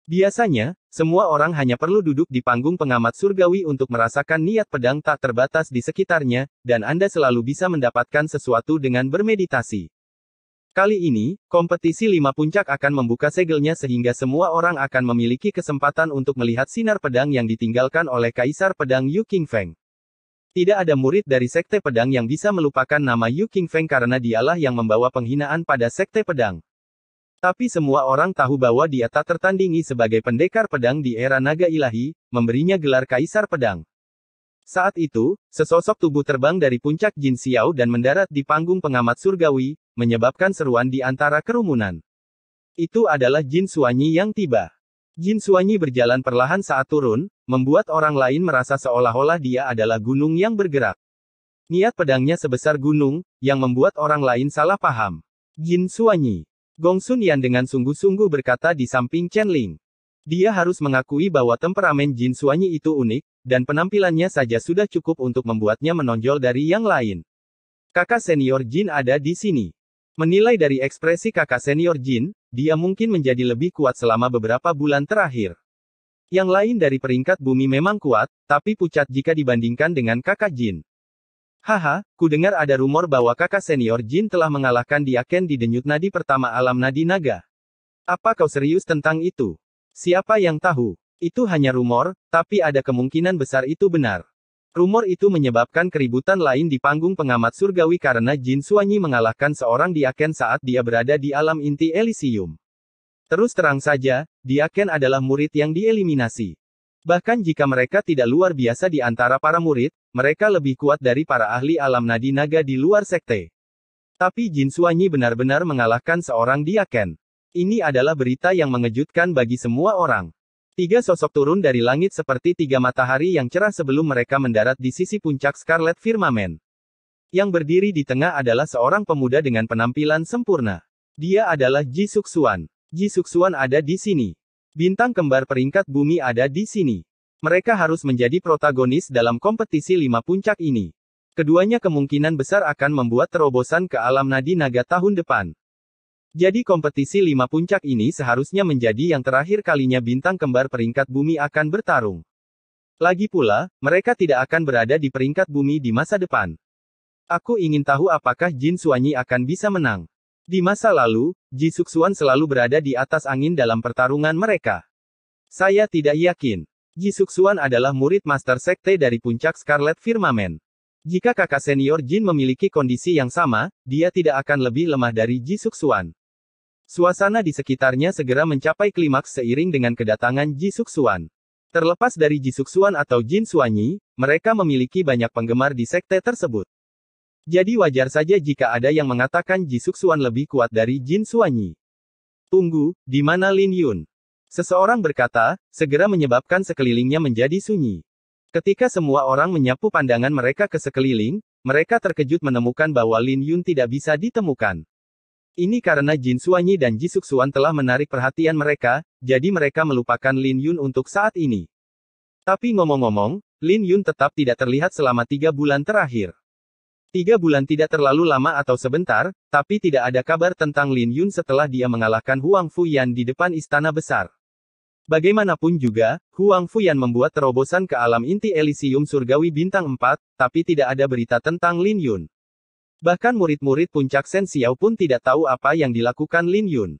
Biasanya, semua orang hanya perlu duduk di panggung pengamat surgawi untuk merasakan niat pedang tak terbatas di sekitarnya, dan Anda selalu bisa mendapatkan sesuatu dengan bermeditasi. Kali ini, kompetisi 5 puncak akan membuka segelnya sehingga semua orang akan memiliki kesempatan untuk melihat sinar pedang yang ditinggalkan oleh Kaisar Pedang Yu Qingfeng. Tidak ada murid dari sekte pedang yang bisa melupakan nama Yu Qingfeng karena dialah yang membawa penghinaan pada sekte pedang. Tapi semua orang tahu bahwa dia tak tertandingi sebagai pendekar pedang di era naga ilahi, memberinya gelar Kaisar Pedang. Saat itu, sesosok tubuh terbang dari puncak Jin Xiao dan mendarat di panggung pengamat surgawi, menyebabkan seruan di antara kerumunan. Itu adalah Jin Xuanyi yang tiba. Jin Xuanyi berjalan perlahan saat turun, membuat orang lain merasa seolah-olah dia adalah gunung yang bergerak. Niat pedangnya sebesar gunung, yang membuat orang lain salah paham. Jin Xuanyi. Gong Sun Yan dengan sungguh-sungguh berkata di samping Chen Ling. Dia harus mengakui bahwa temperamen Jin Xuanyi itu unik, dan penampilannya saja sudah cukup untuk membuatnya menonjol dari yang lain. Kakak senior Jin ada di sini. Menilai dari ekspresi kakak senior Jin, dia mungkin menjadi lebih kuat selama beberapa bulan terakhir. Yang lain dari peringkat bumi memang kuat, tapi pucat jika dibandingkan dengan kakak Jin. Haha, ku dengar ada rumor bahwa kakak senior Jin telah mengalahkan Diaken di denyut nadi pertama alam nadi naga. Apa kau serius tentang itu? Siapa yang tahu? Itu hanya rumor, tapi ada kemungkinan besar itu benar. Rumor itu menyebabkan keributan lain di panggung pengamat surgawi karena Jin Xuanyi mengalahkan seorang Diaken saat dia berada di alam inti Elysium. Terus terang saja, Diaken adalah murid yang dieliminasi. Bahkan jika mereka tidak luar biasa di antara para murid, mereka lebih kuat dari para ahli alam nadi naga di luar sekte. Tapi Jin Xuanyi benar-benar mengalahkan seorang Diaken. Ini adalah berita yang mengejutkan bagi semua orang. 3 sosok turun dari langit seperti 3 matahari yang cerah sebelum mereka mendarat di sisi puncak Scarlet Firmament. Yang berdiri di tengah adalah seorang pemuda dengan penampilan sempurna. Dia adalah Ji Suxuan. Ji Suxuan ada di sini. Bintang kembar peringkat bumi ada di sini. Mereka harus menjadi protagonis dalam kompetisi 5 puncak ini. Keduanya kemungkinan besar akan membuat terobosan ke alam nadi naga tahun depan. Jadi kompetisi 5 puncak ini seharusnya menjadi yang terakhir kalinya bintang kembar peringkat bumi akan bertarung. Lagi pula, mereka tidak akan berada di peringkat bumi di masa depan. Aku ingin tahu apakah Jin Xuanyi akan bisa menang. Di masa lalu, Ji Suxuan selalu berada di atas angin dalam pertarungan mereka. Saya tidak yakin. Ji Suxuan adalah murid Master Sekte dari puncak Scarlet Firmament. Jika kakak senior Jin memiliki kondisi yang sama, dia tidak akan lebih lemah dari Ji Suxuan. Suasana di sekitarnya segera mencapai klimaks seiring dengan kedatangan Ji Suxuan. Terlepas dari Ji Suxuan atau Jin Xuanyi, mereka memiliki banyak penggemar di sekte tersebut. Jadi wajar saja jika ada yang mengatakan Ji Suxuan lebih kuat dari Jin Xuanyi. Tunggu, di mana Lin Yun? Seseorang berkata, segera menyebabkan sekelilingnya menjadi sunyi. Ketika semua orang menyapu pandangan mereka ke sekeliling, mereka terkejut menemukan bahwa Lin Yun tidak bisa ditemukan. Ini karena Jin Xuanyi dan Ji Suxuan telah menarik perhatian mereka, jadi mereka melupakan Lin Yun untuk saat ini. Tapi ngomong-ngomong, Lin Yun tetap tidak terlihat selama 3 bulan terakhir. 3 bulan tidak terlalu lama atau sebentar, tapi tidak ada kabar tentang Lin Yun setelah dia mengalahkan Huang Fuyan di depan istana besar. Bagaimanapun juga, Huang Fuyan membuat terobosan ke alam inti Elysium Surgawi Bintang 4, tapi tidak ada berita tentang Lin Yun. Bahkan murid-murid puncak Shen Xiao pun tidak tahu apa yang dilakukan Lin Yun.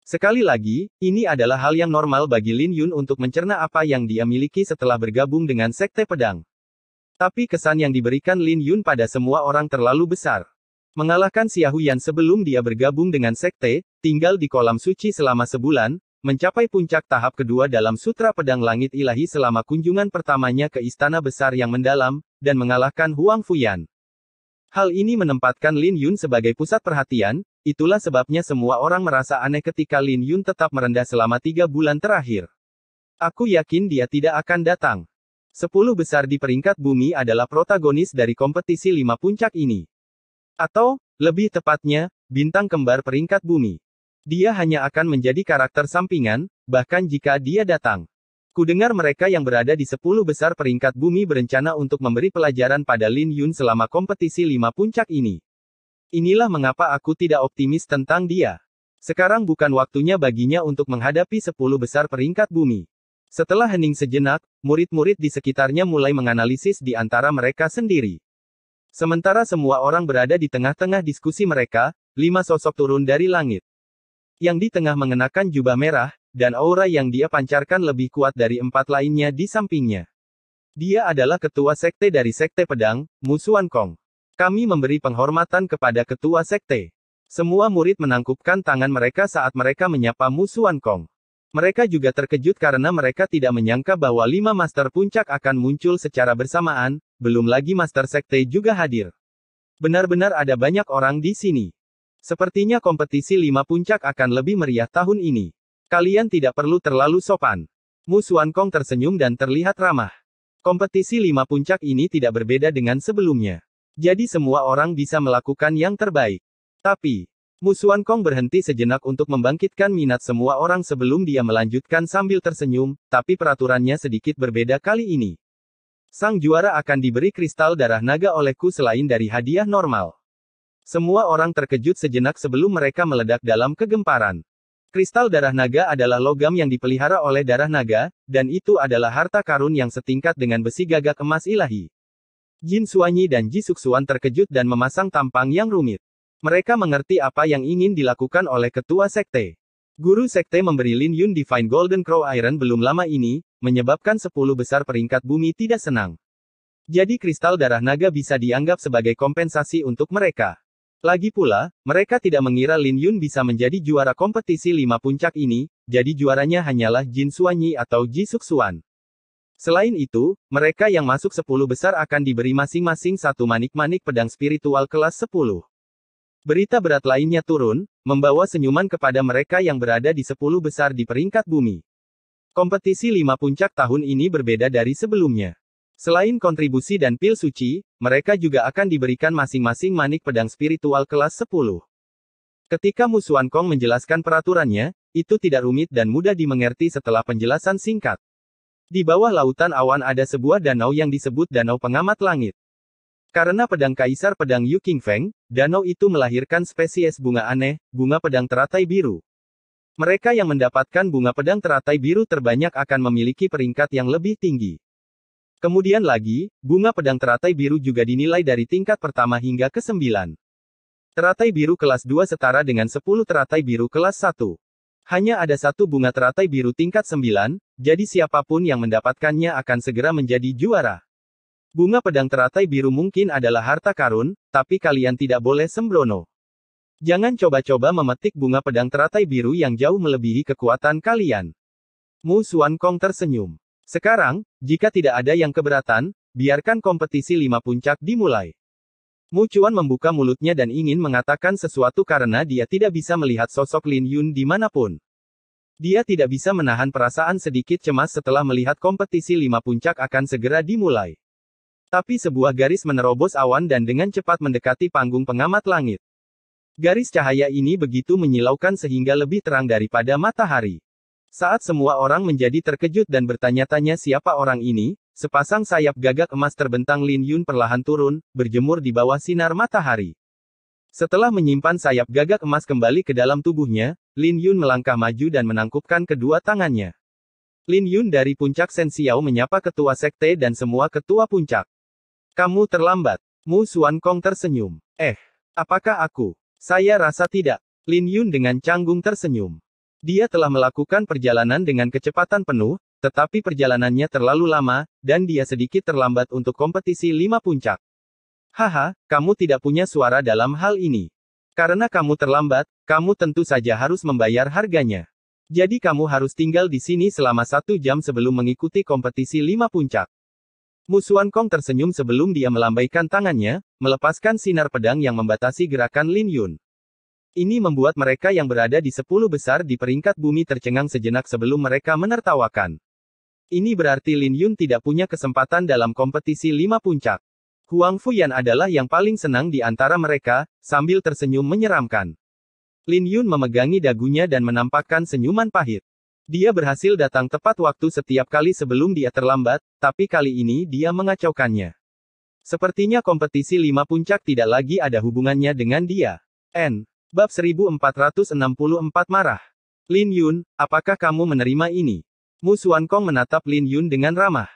Sekali lagi, ini adalah hal yang normal bagi Lin Yun untuk mencerna apa yang dia miliki setelah bergabung dengan Sekte Pedang. Tapi kesan yang diberikan Lin Yun pada semua orang terlalu besar. Mengalahkan Xia Huyan sebelum dia bergabung dengan Sekte, tinggal di kolam suci selama sebulan, mencapai puncak tahap kedua dalam Sutra Pedang Langit Ilahi selama kunjungan pertamanya ke Istana Besar yang mendalam, dan mengalahkan Huang Fuyan. Hal ini menempatkan Lin Yun sebagai pusat perhatian, itulah sebabnya semua orang merasa aneh ketika Lin Yun tetap merendah selama 3 bulan terakhir. Aku yakin dia tidak akan datang. 10 besar di peringkat bumi adalah protagonis dari kompetisi 5 puncak ini. Atau, lebih tepatnya, bintang kembar peringkat bumi. Dia hanya akan menjadi karakter sampingan, bahkan jika dia datang. Kudengar mereka yang berada di 10 besar peringkat bumi berencana untuk memberi pelajaran pada Lin Yun selama kompetisi 5 puncak ini. Inilah mengapa aku tidak optimis tentang dia. Sekarang bukan waktunya baginya untuk menghadapi 10 besar peringkat bumi. Setelah hening sejenak, murid-murid di sekitarnya mulai menganalisis di antara mereka sendiri. Sementara semua orang berada di tengah-tengah diskusi mereka, 5 sosok turun dari langit. Yang di tengah mengenakan jubah merah, dan aura yang dia pancarkan lebih kuat dari 4 lainnya di sampingnya. Dia adalah ketua sekte dari Sekte Pedang, Mu Xuankong. Kami memberi penghormatan kepada ketua sekte. Semua murid menangkupkan tangan mereka saat mereka menyapa Mu Xuankong. Mereka juga terkejut karena mereka tidak menyangka bahwa 5 master puncak akan muncul secara bersamaan, belum lagi master sekte juga hadir. Benar-benar ada banyak orang di sini. Sepertinya kompetisi 5 puncak akan lebih meriah tahun ini. Kalian tidak perlu terlalu sopan. Mu Xuankong tersenyum dan terlihat ramah. Kompetisi 5 puncak ini tidak berbeda dengan sebelumnya. Jadi semua orang bisa melakukan yang terbaik. Tapi, Mu Xuankong berhenti sejenak untuk membangkitkan minat semua orang sebelum dia melanjutkan sambil tersenyum, tapi peraturannya sedikit berbeda kali ini. Sang juara akan diberi kristal darah naga olehku selain dari hadiah normal. Semua orang terkejut sejenak sebelum mereka meledak dalam kegemparan. Kristal darah naga adalah logam yang dipelihara oleh darah naga, dan itu adalah harta karun yang setingkat dengan besi gagak emas ilahi. Jin Xuanyi dan Ji Suxuan terkejut dan memasang tampang yang rumit. Mereka mengerti apa yang ingin dilakukan oleh ketua sekte. Guru sekte memberi Lin Yun Divine Golden Crow Iron belum lama ini, menyebabkan 10 besar peringkat bumi tidak senang. Jadi kristal darah naga bisa dianggap sebagai kompensasi untuk mereka. Lagi pula, mereka tidak mengira Lin Yun bisa menjadi juara kompetisi 5 puncak ini, jadi juaranya hanyalah Jin Xuanyi atau Ji Suxuan. Selain itu, mereka yang masuk 10 besar akan diberi masing-masing satu manik-manik pedang spiritual kelas 10. Berita berat lainnya turun, membawa senyuman kepada mereka yang berada di 10 besar di peringkat bumi. Kompetisi 5 puncak tahun ini berbeda dari sebelumnya. Selain kontribusi dan pil suci, mereka juga akan diberikan masing-masing manik pedang spiritual kelas 10. Ketika Mu Xuankong menjelaskan peraturannya, itu tidak rumit dan mudah dimengerti setelah penjelasan singkat. Di bawah lautan awan ada sebuah danau yang disebut Danau Pengamat Langit. Karena pedang Kaisar Pedang Yu Qingfeng, danau itu melahirkan spesies bunga aneh, bunga pedang teratai biru. Mereka yang mendapatkan bunga pedang teratai biru terbanyak akan memiliki peringkat yang lebih tinggi. Kemudian lagi, bunga pedang teratai biru juga dinilai dari tingkat pertama hingga ke-9. Teratai biru kelas 2 setara dengan 10 teratai biru kelas 1. Hanya ada satu bunga teratai biru tingkat 9, jadi siapapun yang mendapatkannya akan segera menjadi juara. Bunga pedang teratai biru mungkin adalah harta karun, tapi kalian tidak boleh sembrono. Jangan coba-coba memetik bunga pedang teratai biru yang jauh melebihi kekuatan kalian. Mu Xuankong tersenyum. Sekarang, jika tidak ada yang keberatan, biarkan kompetisi 5 puncak dimulai. Mu Chuan membuka mulutnya dan ingin mengatakan sesuatu karena dia tidak bisa melihat sosok Lin Yun dimanapun. Dia tidak bisa menahan perasaan sedikit cemas setelah melihat kompetisi 5 puncak akan segera dimulai. Tapi sebuah garis menerobos awan dan dengan cepat mendekati panggung pengamat langit. Garis cahaya ini begitu menyilaukan sehingga lebih terang daripada matahari. Saat semua orang menjadi terkejut dan bertanya-tanya siapa orang ini, sepasang sayap gagak emas terbentang Lin Yun perlahan turun, berjemur di bawah sinar matahari. Setelah menyimpan sayap gagak emas kembali ke dalam tubuhnya, Lin Yun melangkah maju dan menangkupkan kedua tangannya. Lin Yun dari puncak Shen Xiao menyapa ketua sekte dan semua ketua puncak. Kamu terlambat. Mu Xuankong tersenyum. Apakah aku? Saya rasa tidak. Lin Yun dengan canggung tersenyum. Dia telah melakukan perjalanan dengan kecepatan penuh, tetapi perjalanannya terlalu lama, dan dia sedikit terlambat untuk kompetisi 5 puncak. Haha, kamu tidak punya suara dalam hal ini. Karena kamu terlambat, kamu tentu saja harus membayar harganya. Jadi kamu harus tinggal di sini selama 1 jam sebelum mengikuti kompetisi 5 puncak. Mu Xuankong tersenyum sebelum dia melambaikan tangannya, melepaskan sinar pedang yang membatasi gerakan Lin Yun. Ini membuat mereka yang berada di 10 besar di peringkat bumi tercengang sejenak sebelum mereka menertawakan. Ini berarti Lin Yun tidak punya kesempatan dalam kompetisi 5 puncak. Huang Fuyan adalah yang paling senang di antara mereka, sambil tersenyum menyeramkan. Lin Yun memegangi dagunya dan menampakkan senyuman pahit. Dia berhasil datang tepat waktu setiap kali sebelum dia terlambat, tapi kali ini dia mengacaukannya. Sepertinya kompetisi 5 puncak tidak lagi ada hubungannya dengan dia. Bab 1464 marah. Lin Yun, apakah kamu menerima ini? Mu Xuankong menatap Lin Yun dengan ramah.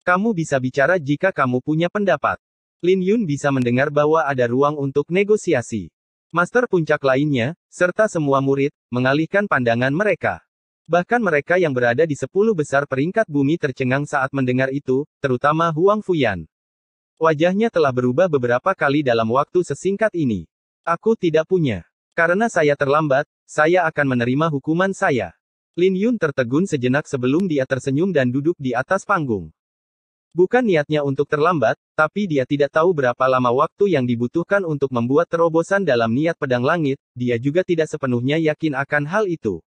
Kamu bisa bicara jika kamu punya pendapat. Lin Yun bisa mendengar bahwa ada ruang untuk negosiasi. Master puncak lainnya, serta semua murid, mengalihkan pandangan mereka. Bahkan mereka yang berada di 10 besar peringkat bumi tercengang saat mendengar itu, terutama Huang Fuyan. Wajahnya telah berubah beberapa kali dalam waktu sesingkat ini. Aku tidak punya. Karena saya terlambat, saya akan menerima hukuman saya. Lin Yun tertegun sejenak sebelum dia tersenyum dan duduk di atas panggung. Bukan niatnya untuk terlambat, tapi dia tidak tahu berapa lama waktu yang dibutuhkan untuk membuat terobosan dalam niat pedang langit, dia juga tidak sepenuhnya yakin akan hal itu.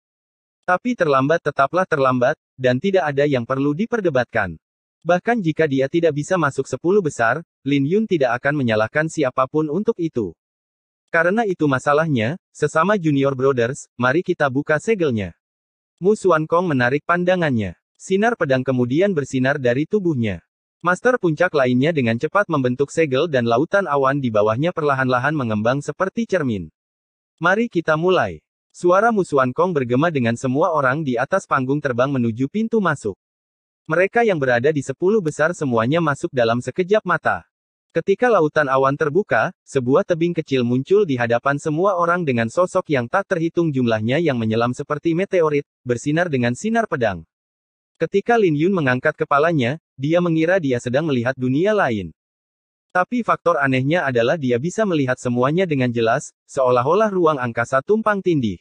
Tapi terlambat tetaplah terlambat, dan tidak ada yang perlu diperdebatkan. Bahkan jika dia tidak bisa masuk 10 besar, Lin Yun tidak akan menyalahkan siapapun untuk itu. Karena itu masalahnya, sesama Junior Brothers, mari kita buka segelnya. Mu Xuankong menarik pandangannya. Sinar pedang kemudian bersinar dari tubuhnya. Master puncak lainnya dengan cepat membentuk segel dan lautan awan di bawahnya perlahan-lahan mengembang seperti cermin. Mari kita mulai. Suara Mu Xuankong bergema dengan semua orang di atas panggung terbang menuju pintu masuk. Mereka yang berada di 10 besar semuanya masuk dalam sekejap mata. Ketika lautan awan terbuka, sebuah tebing kecil muncul di hadapan semua orang dengan sosok yang tak terhitung jumlahnya yang menyelam seperti meteorit, bersinar dengan sinar pedang. Ketika Lin Yun mengangkat kepalanya, dia mengira dia sedang melihat dunia lain. Tapi faktor anehnya adalah dia bisa melihat semuanya dengan jelas, seolah-olah ruang angkasa tumpang tindih.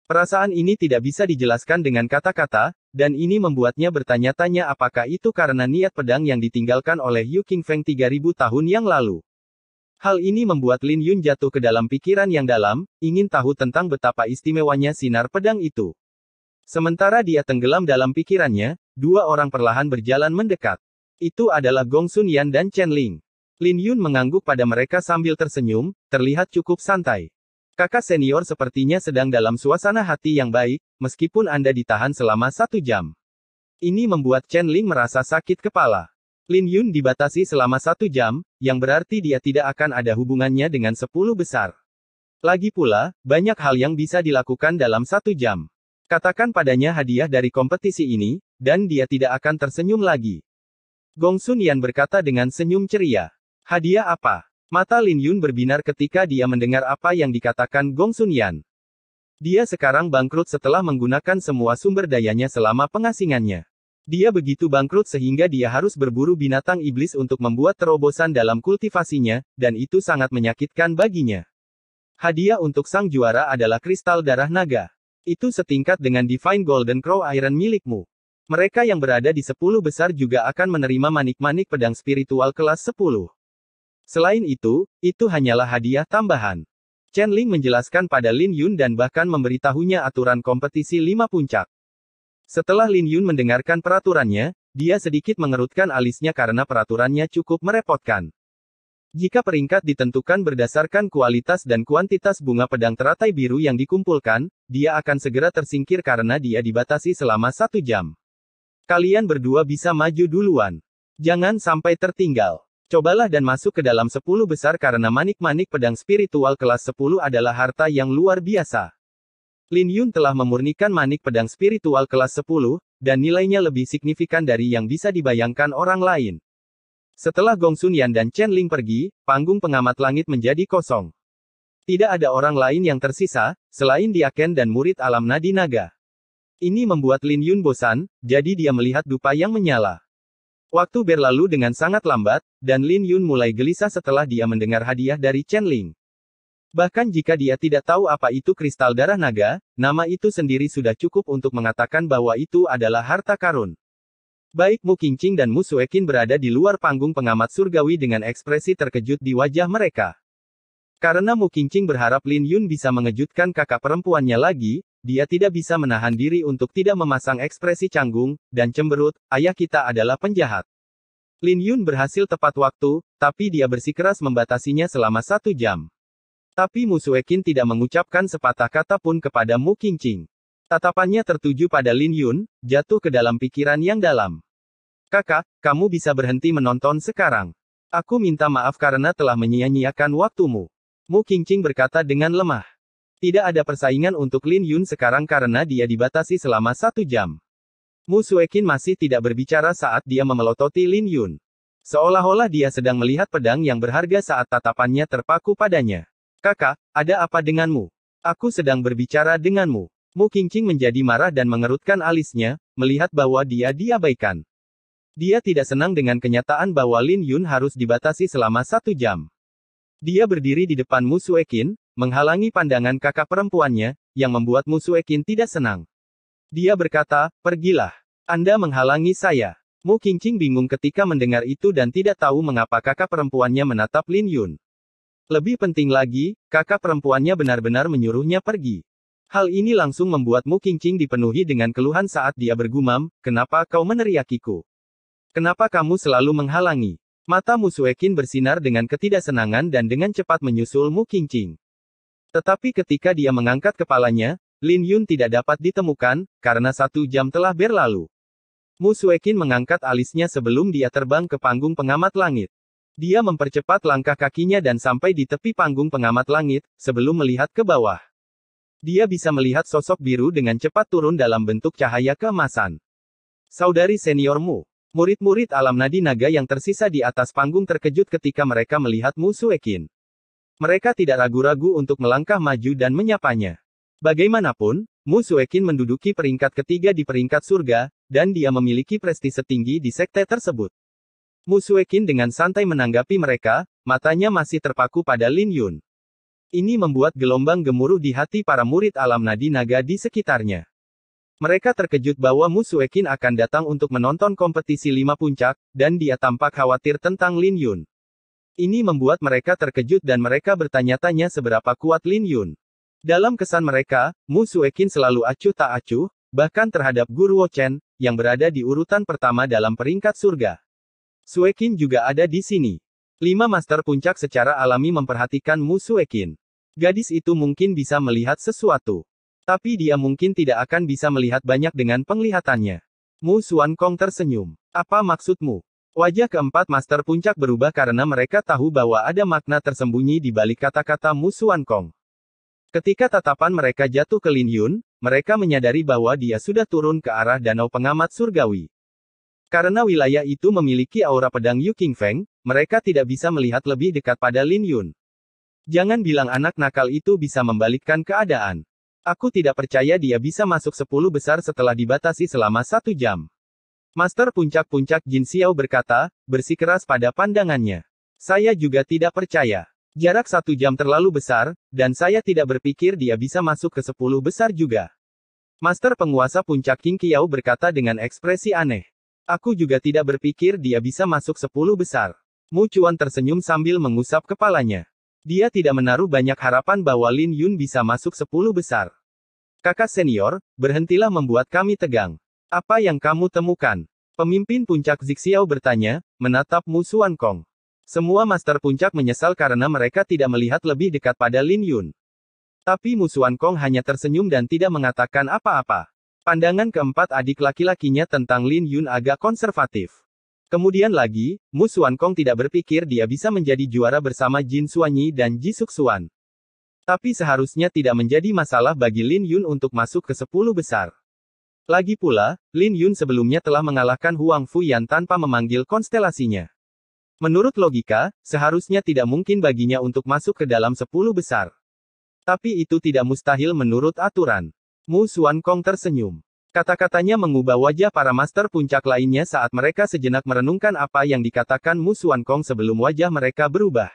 Perasaan ini tidak bisa dijelaskan dengan kata-kata, dan ini membuatnya bertanya-tanya apakah itu karena niat pedang yang ditinggalkan oleh Yu Qingfeng 3000 tahun yang lalu. Hal ini membuat Lin Yun jatuh ke dalam pikiran yang dalam, ingin tahu tentang betapa istimewanya sinar pedang itu. Sementara dia tenggelam dalam pikirannya, 2 orang perlahan berjalan mendekat. Itu adalah Gong Sun Yan dan Chen Ling. Lin Yun mengangguk pada mereka sambil tersenyum, terlihat cukup santai. Kakak senior sepertinya sedang dalam suasana hati yang baik, meskipun Anda ditahan selama 1 jam. Ini membuat Chen Ling merasa sakit kepala. Lin Yun dibatasi selama 1 jam, yang berarti dia tidak akan ada hubungannya dengan 10 besar. Lagi pula, banyak hal yang bisa dilakukan dalam 1 jam. Katakan padanya hadiah dari kompetisi ini, dan dia tidak akan tersenyum lagi. Gong Sun Yan berkata dengan senyum ceria. Hadiah apa? Mata Lin Yun berbinar ketika dia mendengar apa yang dikatakan Gong Sun Yan. Dia sekarang bangkrut setelah menggunakan semua sumber dayanya selama pengasingannya. Dia begitu bangkrut sehingga dia harus berburu binatang iblis untuk membuat terobosan dalam kultivasinya, dan itu sangat menyakitkan baginya. Hadiah untuk sang juara adalah kristal darah naga. Itu setingkat dengan Divine Golden Crow Iron milikmu. Mereka yang berada di 10 besar juga akan menerima manik-manik pedang spiritual kelas 10. Selain itu hanyalah hadiah tambahan. Chen Ling menjelaskan pada Lin Yun dan bahkan memberitahunya aturan kompetisi 5 puncak. Setelah Lin Yun mendengarkan peraturannya, dia sedikit mengerutkan alisnya karena peraturannya cukup merepotkan. Jika peringkat ditentukan berdasarkan kualitas dan kuantitas bunga pedang teratai biru yang dikumpulkan, dia akan segera tersingkir karena dia dibatasi selama 1 jam. Kalian berdua bisa maju duluan. Jangan sampai tertinggal. Cobalah dan masuk ke dalam 10 besar karena manik-manik pedang spiritual kelas 10 adalah harta yang luar biasa. Lin Yun telah memurnikan manik pedang spiritual kelas 10, dan nilainya lebih signifikan dari yang bisa dibayangkan orang lain. Setelah Gong Sun Yan dan Chen Ling pergi, panggung pengamat langit menjadi kosong. Tidak ada orang lain yang tersisa, selain Dia Ken dan murid alam Nadi Naga. Ini membuat Lin Yun bosan, jadi dia melihat dupa yang menyala. Waktu berlalu dengan sangat lambat, dan Lin Yun mulai gelisah setelah dia mendengar hadiah dari Chen Ling. Bahkan jika dia tidak tahu apa itu kristal darah naga, nama itu sendiri sudah cukup untuk mengatakan bahwa itu adalah harta karun. Baik Mu Qingqing dan Mu Sueqin berada di luar panggung pengamat surgawi dengan ekspresi terkejut di wajah mereka. Karena Mu Qingqing berharap Lin Yun bisa mengejutkan kakak perempuannya lagi, dia tidak bisa menahan diri untuk tidak memasang ekspresi canggung dan cemberut, ayah kita adalah penjahat. Lin Yun berhasil tepat waktu, tapi dia bersikeras membatasinya selama 1 jam. Tapi Mu Sueqin tidak mengucapkan sepatah kata pun kepada Mu Qingqing. Tatapannya tertuju pada Lin Yun, jatuh ke dalam pikiran yang dalam. Kakak, kamu bisa berhenti menonton sekarang. Aku minta maaf karena telah menyia-nyiakan waktumu. Mu Qingqing berkata dengan lemah. Tidak ada persaingan untuk Lin Yun sekarang karena dia dibatasi selama 1 jam. Mu Sueqin masih tidak berbicara saat dia memelototi Lin Yun. Seolah-olah dia sedang melihat pedang yang berharga saat tatapannya terpaku padanya. Kakak, ada apa denganmu? Aku sedang berbicara denganmu. Mu Qingqing menjadi marah dan mengerutkan alisnya, melihat bahwa dia diabaikan. Dia tidak senang dengan kenyataan bahwa Lin Yun harus dibatasi selama 1 jam. Dia berdiri di depan Mu Sueqin, menghalangi pandangan kakak perempuannya, yang membuat Mu Sueqin tidak senang. Dia berkata, pergilah. Anda menghalangi saya. Mu Qingqing bingung ketika mendengar itu dan tidak tahu mengapa kakak perempuannya menatap Lin Yun. Lebih penting lagi, kakak perempuannya benar-benar menyuruhnya pergi. Hal ini langsung membuat Mu Qingqing dipenuhi dengan keluhan saat dia bergumam, kenapa kau meneriakiku? Kenapa kamu selalu menghalangi? Mata Mu Sueqin bersinar dengan ketidaksenangan dan dengan cepat menyusul Mu Qingqing. Tetapi ketika dia mengangkat kepalanya, Lin Yun tidak dapat ditemukan, karena 1 jam telah berlalu. Mu Sueqin mengangkat alisnya sebelum dia terbang ke panggung pengamat langit. Dia mempercepat langkah kakinya dan sampai di tepi panggung pengamat langit, sebelum melihat ke bawah. Dia bisa melihat sosok biru dengan cepat turun dalam bentuk cahaya keemasan. Saudari seniormu. Murid-murid alam Nadi Naga yang tersisa di atas panggung terkejut ketika mereka melihat Mu Sueqin. Mereka tidak ragu-ragu untuk melangkah maju dan menyapanya. Bagaimanapun, Mu Sueqin menduduki peringkat ketiga di peringkat surga, dan dia memiliki prestise tinggi di sekte tersebut. Mu Sueqin dengan santai menanggapi mereka, matanya masih terpaku pada Lin Yun. Ini membuat gelombang gemuruh di hati para murid alam Nadi Naga di sekitarnya. Mereka terkejut bahwa Mu Sueqin akan datang untuk menonton kompetisi 5 puncak, dan dia tampak khawatir tentang Lin Yun. Ini membuat mereka terkejut dan mereka bertanya-tanya seberapa kuat Lin Yun. Dalam kesan mereka, Mu Sueqin selalu acuh tak acuh, bahkan terhadap Guru Wo Chen, yang berada di urutan pertama dalam peringkat surga. Sueqin juga ada di sini. 5 master puncak secara alami memperhatikan Mu Sueqin. Gadis itu mungkin bisa melihat sesuatu. Tapi dia mungkin tidak akan bisa melihat banyak dengan penglihatannya. Mu Xuankong tersenyum. Apa maksudmu? Wajah keempat master puncak berubah karena mereka tahu bahwa ada makna tersembunyi di balik kata-kata Mu Xuankong. Ketika tatapan mereka jatuh ke Lin Yun, mereka menyadari bahwa dia sudah turun ke arah danau pengamat surgawi. Karena wilayah itu memiliki aura pedang Yu Qingfeng, mereka tidak bisa melihat lebih dekat pada Lin Yun. Jangan bilang anak nakal itu bisa membalikkan keadaan. Aku tidak percaya dia bisa masuk 10 besar setelah dibatasi selama 1 jam. Master puncak-puncak Jin Xiao berkata, bersikeras pada pandangannya. Saya juga tidak percaya. Jarak 1 jam terlalu besar, dan saya tidak berpikir dia bisa masuk ke 10 besar juga. Master penguasa puncak King Qiao berkata dengan ekspresi aneh. Aku juga tidak berpikir dia bisa masuk 10 besar. Mu Chuan tersenyum sambil mengusap kepalanya. Dia tidak menaruh banyak harapan bahwa Lin Yun bisa masuk 10 besar. Kakak senior, berhentilah membuat kami tegang. Apa yang kamu temukan? Pemimpin puncak Zixiao bertanya, menatap Mu Xuankong. Semua Master Puncak menyesal karena mereka tidak melihat lebih dekat pada Lin Yun. Tapi Mu Xuankong hanya tersenyum dan tidak mengatakan apa-apa. Pandangan keempat adik laki-lakinya tentang Lin Yun agak konservatif. Kemudian lagi, Mu Xuankong tidak berpikir dia bisa menjadi juara bersama Jin Xuanyi dan Ji Suxuan. Tapi seharusnya tidak menjadi masalah bagi Lin Yun untuk masuk ke 10 besar. Lagi pula, Lin Yun sebelumnya telah mengalahkan Huang Fuyan tanpa memanggil konstelasinya. Menurut logika, seharusnya tidak mungkin baginya untuk masuk ke dalam 10 besar. Tapi itu tidak mustahil menurut aturan. Mu Xuankong tersenyum. Kata-katanya mengubah wajah para Master Puncak lainnya saat mereka sejenak merenungkan apa yang dikatakan Mu Xuankong sebelum wajah mereka berubah.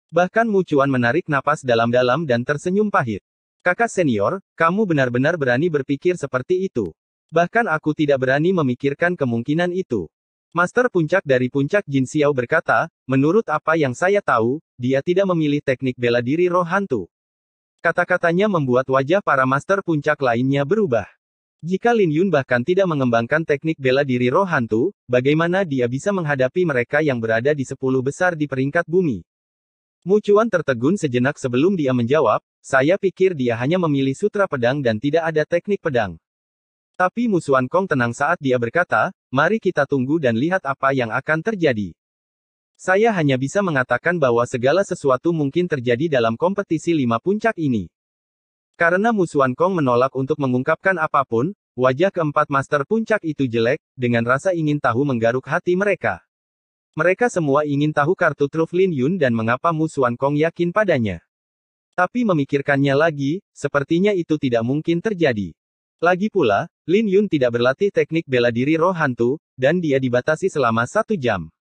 Bahkan Mu Chuan menarik napas dalam-dalam dan tersenyum pahit. Kakak senior, kamu benar-benar berani berpikir seperti itu. Bahkan aku tidak berani memikirkan kemungkinan itu. Master Puncak dari Puncak Jin Xiao berkata, menurut apa yang saya tahu, dia tidak memilih teknik bela diri roh hantu. Kata-katanya membuat wajah para Master Puncak lainnya berubah. Jika Lin Yun bahkan tidak mengembangkan teknik bela diri roh hantu, bagaimana dia bisa menghadapi mereka yang berada di 10 besar di peringkat bumi? Mu Chuan tertegun sejenak sebelum dia menjawab, saya pikir dia hanya memilih sutra pedang dan tidak ada teknik pedang. Tapi Mu Xuankong tenang saat dia berkata, mari kita tunggu dan lihat apa yang akan terjadi. Saya hanya bisa mengatakan bahwa segala sesuatu mungkin terjadi dalam kompetisi 5 puncak ini. Karena Mu Xuankong menolak untuk mengungkapkan apapun, wajah keempat Master Puncak itu jelek, dengan rasa ingin tahu menggaruk hati mereka. Mereka semua ingin tahu kartu truf Lin Yun dan mengapa Mu Xuankong yakin padanya. Tapi memikirkannya lagi, sepertinya itu tidak mungkin terjadi. Lagi pula, Lin Yun tidak berlatih teknik bela diri roh hantu, dan dia dibatasi selama 1 jam.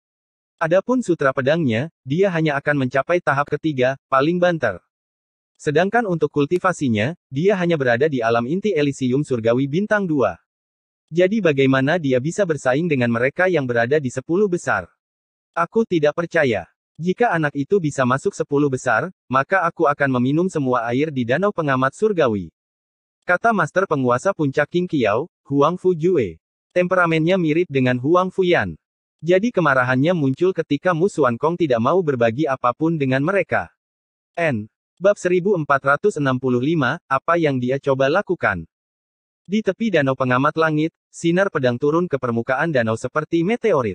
Adapun sutra pedangnya, dia hanya akan mencapai tahap ketiga, paling banter. Sedangkan untuk kultivasinya, dia hanya berada di alam inti Elysium Surgawi Bintang 2. Jadi bagaimana dia bisa bersaing dengan mereka yang berada di 10 besar? Aku tidak percaya. Jika anak itu bisa masuk 10 besar, maka aku akan meminum semua air di danau pengamat surgawi. Kata Master Penguasa Puncak King Qiao, Huang Fujue. Temperamennya mirip dengan Huang Fuyan. Jadi kemarahannya muncul ketika Mu Xuankong tidak mau berbagi apapun dengan mereka. Bab 1465, apa yang dia coba lakukan? Di tepi danau pengamat langit, sinar pedang turun ke permukaan danau seperti meteorit.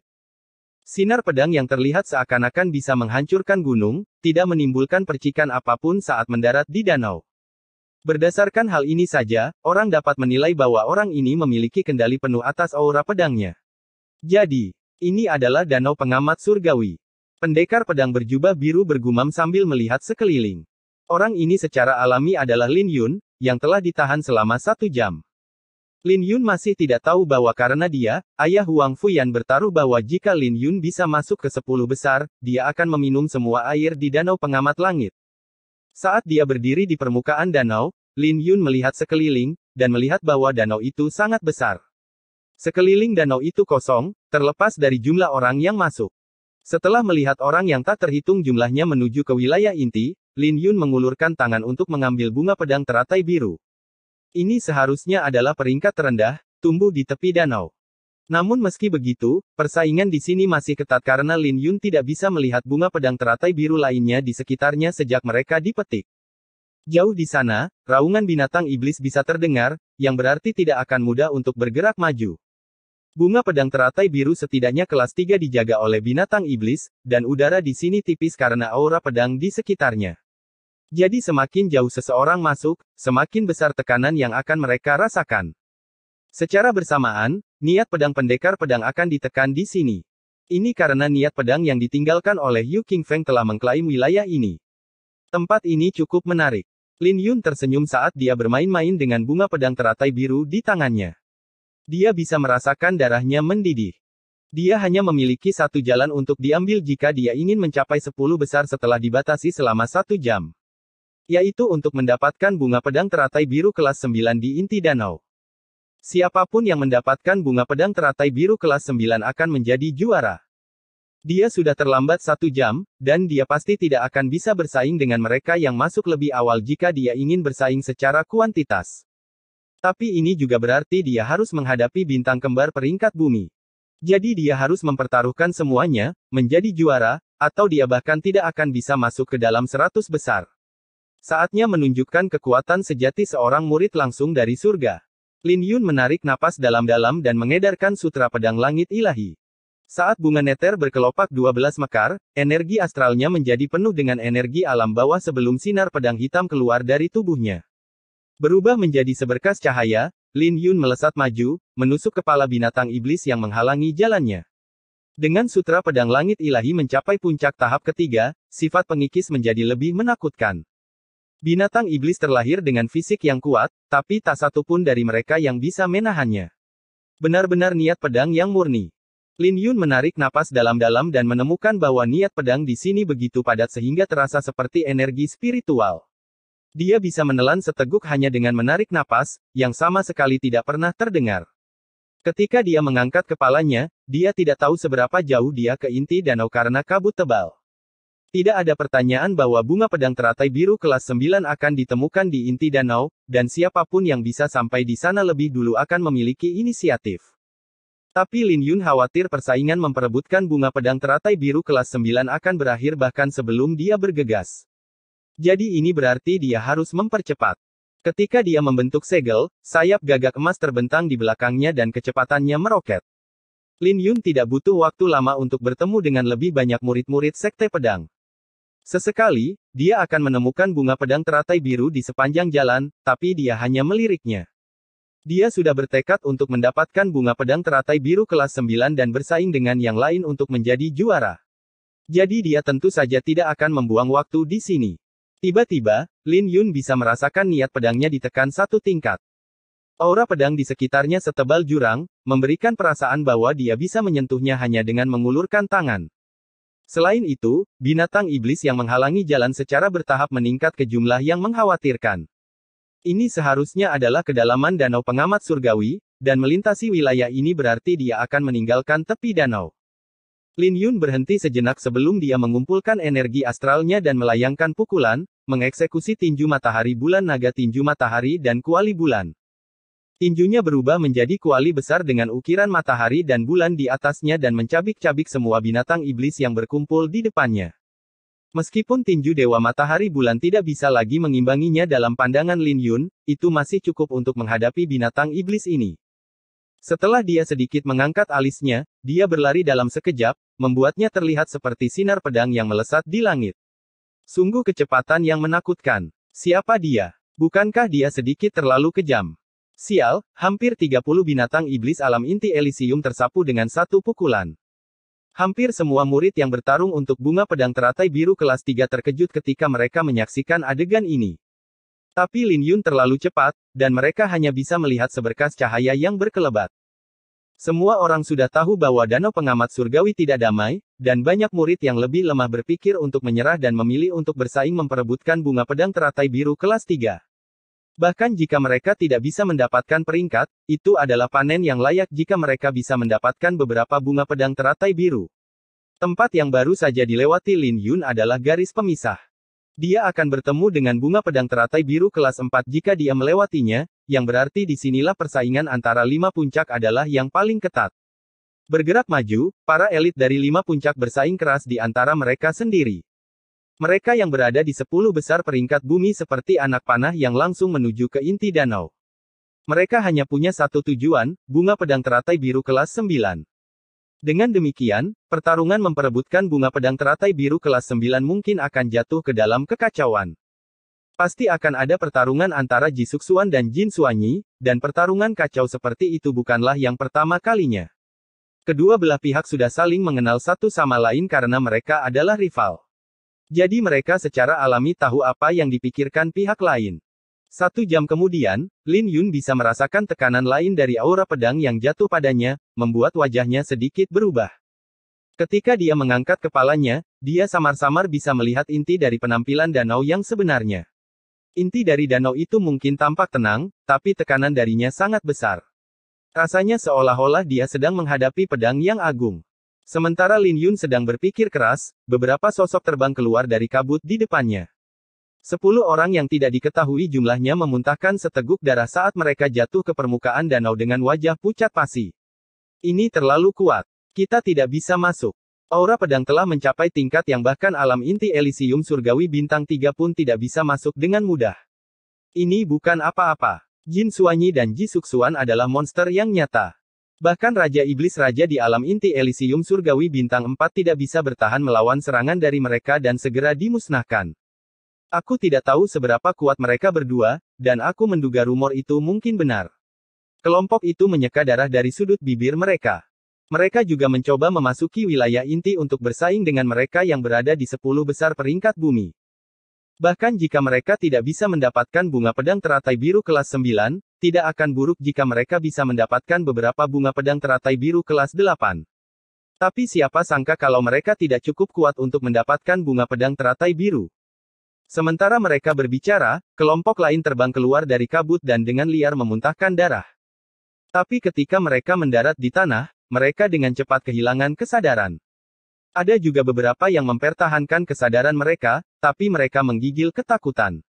Sinar pedang yang terlihat seakan-akan bisa menghancurkan gunung, tidak menimbulkan percikan apapun saat mendarat di danau. Berdasarkan hal ini saja, orang dapat menilai bahwa orang ini memiliki kendali penuh atas aura pedangnya. Jadi, ini adalah danau pengamat surgawi. Pendekar pedang berjubah biru bergumam sambil melihat sekeliling. Orang ini secara alami adalah Lin Yun, yang telah ditahan selama 1 jam. Lin Yun masih tidak tahu bahwa karena dia, ayah Huang Fuyan bertaruh bahwa jika Lin Yun bisa masuk ke 10 besar, dia akan meminum semua air di danau pengamat langit. Saat dia berdiri di permukaan danau, Lin Yun melihat sekeliling, dan melihat bahwa danau itu sangat besar. Sekeliling danau itu kosong, terlepas dari jumlah orang yang masuk. Setelah melihat orang yang tak terhitung jumlahnya menuju ke wilayah inti, Lin Yun mengulurkan tangan untuk mengambil bunga pedang teratai biru. Ini seharusnya adalah peringkat terendah, tumbuh di tepi danau. Namun meski begitu, persaingan di sini masih ketat karena Lin Yun tidak bisa melihat bunga pedang teratai biru lainnya di sekitarnya sejak mereka dipetik. Jauh di sana, raungan binatang iblis bisa terdengar, yang berarti tidak akan mudah untuk bergerak maju. Bunga pedang teratai biru setidaknya kelas 3 dijaga oleh binatang iblis, dan udara di sini tipis karena aura pedang di sekitarnya. Jadi semakin jauh seseorang masuk, semakin besar tekanan yang akan mereka rasakan. Secara bersamaan, niat pedang pendekar pedang akan ditekan di sini. Ini karena niat pedang yang ditinggalkan oleh Yu Qingfeng telah mengklaim wilayah ini. Tempat ini cukup menarik. Lin Yun tersenyum saat dia bermain-main dengan bunga pedang teratai biru di tangannya. Dia bisa merasakan darahnya mendidih. Dia hanya memiliki satu jalan untuk diambil jika dia ingin mencapai 10 besar setelah dibatasi selama 1 jam. Yaitu untuk mendapatkan bunga pedang teratai biru kelas 9 di inti danau. Siapapun yang mendapatkan bunga pedang teratai biru kelas 9 akan menjadi juara. Dia sudah terlambat 1 jam, dan dia pasti tidak akan bisa bersaing dengan mereka yang masuk lebih awal jika dia ingin bersaing secara kuantitas. Tapi ini juga berarti dia harus menghadapi bintang kembar peringkat bumi. Jadi dia harus mempertaruhkan semuanya, menjadi juara, atau dia bahkan tidak akan bisa masuk ke dalam 100 besar. Saatnya menunjukkan kekuatan sejati seorang murid langsung dari surga. Lin Yun menarik napas dalam-dalam dan mengedarkan sutra pedang langit ilahi. Saat bunga neter berkelopak 12 mekar, energi astralnya menjadi penuh dengan energi alam bawah sebelum sinar pedang hitam keluar dari tubuhnya. Berubah menjadi seberkas cahaya, Lin Yun melesat maju, menusuk kepala binatang iblis yang menghalangi jalannya. Dengan sutra pedang langit ilahi mencapai puncak tahap ketiga, sifat pengikis menjadi lebih menakutkan. Binatang iblis terlahir dengan fisik yang kuat, tapi tak satu pun dari mereka yang bisa menahannya. Benar-benar niat pedang yang murni. Lin Yun menarik napas dalam-dalam dan menemukan bahwa niat pedang di sini begitu padat sehingga terasa seperti energi spiritual. Dia bisa menelan seteguk hanya dengan menarik napas, yang sama sekali tidak pernah terdengar. Ketika dia mengangkat kepalanya, dia tidak tahu seberapa jauh dia ke inti danau karena kabut tebal. Tidak ada pertanyaan bahwa bunga pedang teratai biru kelas 9 akan ditemukan di inti danau, dan siapapun yang bisa sampai di sana lebih dulu akan memiliki inisiatif. Tapi Lin Yun khawatir persaingan memperebutkan bunga pedang teratai biru kelas 9 akan berakhir bahkan sebelum dia bergegas. Jadi ini berarti dia harus mempercepat. Ketika dia membentuk segel, sayap gagak emas terbentang di belakangnya dan kecepatannya meroket. Lin Yun tidak butuh waktu lama untuk bertemu dengan lebih banyak murid-murid sekte pedang. Sesekali, dia akan menemukan bunga pedang teratai biru di sepanjang jalan, tapi dia hanya meliriknya. Dia sudah bertekad untuk mendapatkan bunga pedang teratai biru kelas 9 dan bersaing dengan yang lain untuk menjadi juara. Jadi dia tentu saja tidak akan membuang waktu di sini. Tiba-tiba, Lin Yun bisa merasakan niat pedangnya ditekan satu tingkat. Aura pedang di sekitarnya setebal jurang, memberikan perasaan bahwa dia bisa menyentuhnya hanya dengan mengulurkan tangan. Selain itu, binatang iblis yang menghalangi jalan secara bertahap meningkat ke jumlah yang mengkhawatirkan. Ini seharusnya adalah kedalaman danau pengamat surgawi, dan melintasi wilayah ini berarti dia akan meninggalkan tepi danau. Lin Yun berhenti sejenak sebelum dia mengumpulkan energi astralnya dan melayangkan pukulan, mengeksekusi tinju matahari bulan naga tinju matahari dan kuali bulan. Tinjunya berubah menjadi kuali besar dengan ukiran matahari dan bulan di atasnya dan mencabik-cabik semua binatang iblis yang berkumpul di depannya. Meskipun tinju Dewa Matahari Bulan tidak bisa lagi mengimbanginya dalam pandangan Lin Yun, itu masih cukup untuk menghadapi binatang iblis ini. Setelah dia sedikit mengangkat alisnya, dia berlari dalam sekejap, membuatnya terlihat seperti sinar pedang yang melesat di langit. Sungguh kecepatan yang menakutkan. Siapa dia? Bukankah dia sedikit terlalu kejam? Sial, hampir 30 binatang iblis alam inti Elysium tersapu dengan satu pukulan. Hampir semua murid yang bertarung untuk bunga pedang teratai biru kelas 3 terkejut ketika mereka menyaksikan adegan ini. Tapi Lin Yun terlalu cepat, dan mereka hanya bisa melihat seberkas cahaya yang berkelebat. Semua orang sudah tahu bahwa danau pengamat surgawi tidak damai, dan banyak murid yang lebih lemah berpikir untuk menyerah dan memilih untuk bersaing memperebutkan bunga pedang teratai biru kelas 3. Bahkan jika mereka tidak bisa mendapatkan peringkat, itu adalah panen yang layak jika mereka bisa mendapatkan beberapa bunga pedang teratai biru. Tempat yang baru saja dilewati Lin Yun adalah garis pemisah. Dia akan bertemu dengan bunga pedang teratai biru kelas 4 jika dia melewatinya, yang berarti disinilah persaingan antara 5 puncak adalah yang paling ketat. Bergerak maju, para elit dari 5 puncak bersaing keras di antara mereka sendiri. Mereka yang berada di 10 besar peringkat bumi seperti anak panah yang langsung menuju ke inti danau. Mereka hanya punya satu tujuan, bunga pedang teratai biru kelas 9. Dengan demikian, pertarungan memperebutkan bunga pedang teratai biru kelas 9 mungkin akan jatuh ke dalam kekacauan. Pasti akan ada pertarungan antara Jisuxuan dan Jin Suanyi, dan pertarungan kacau seperti itu bukanlah yang pertama kalinya. Kedua belah pihak sudah saling mengenal satu sama lain karena mereka adalah rival. Jadi mereka secara alami tahu apa yang dipikirkan pihak lain. 1 jam kemudian, Lin Yun bisa merasakan tekanan lain dari aura pedang yang jatuh padanya, membuat wajahnya sedikit berubah. Ketika dia mengangkat kepalanya, dia samar-samar bisa melihat inti dari penampilan danau yang sebenarnya. Inti dari danau itu mungkin tampak tenang, tapi tekanan darinya sangat besar. Rasanya seolah-olah dia sedang menghadapi pedang yang agung. Sementara Lin Yun sedang berpikir keras, beberapa sosok terbang keluar dari kabut di depannya. 10 orang yang tidak diketahui jumlahnya memuntahkan seteguk darah saat mereka jatuh ke permukaan danau dengan wajah pucat pasi. Ini terlalu kuat. Kita tidak bisa masuk. Aura pedang telah mencapai tingkat yang bahkan alam inti Elysium surgawi bintang 3 pun tidak bisa masuk dengan mudah. Ini bukan apa-apa. Jin Xuanyi dan Ji Suxuan adalah monster yang nyata. Bahkan Raja Iblis Raja di alam inti Elysium surgawi bintang 4 tidak bisa bertahan melawan serangan dari mereka dan segera dimusnahkan. Aku tidak tahu seberapa kuat mereka berdua, dan aku menduga rumor itu mungkin benar. Kelompok itu menyeka darah dari sudut bibir mereka. Mereka juga mencoba memasuki wilayah inti untuk bersaing dengan mereka yang berada di 10 besar peringkat bumi. Bahkan jika mereka tidak bisa mendapatkan bunga pedang teratai biru kelas 9, tidak akan buruk jika mereka bisa mendapatkan beberapa bunga pedang teratai biru kelas 8. Tapi siapa sangka kalau mereka tidak cukup kuat untuk mendapatkan bunga pedang teratai biru. Sementara mereka berbicara, kelompok lain terbang keluar dari kabut dan dengan liar memuntahkan darah. Tapi ketika mereka mendarat di tanah, mereka dengan cepat kehilangan kesadaran. Ada juga beberapa yang mempertahankan kesadaran mereka, tapi mereka menggigil ketakutan.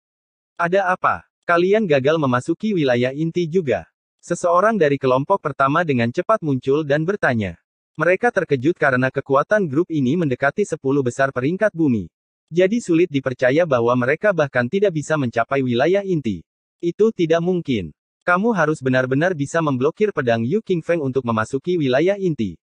Ada apa? Kalian gagal memasuki wilayah inti juga. Seseorang dari kelompok pertama dengan cepat muncul dan bertanya. Mereka terkejut karena kekuatan grup ini mendekati 10 besar peringkat bumi. Jadi sulit dipercaya bahwa mereka bahkan tidak bisa mencapai wilayah inti. Itu tidak mungkin. Kamu harus benar-benar bisa memblokir pedang Yu Qingfeng untuk memasuki wilayah inti.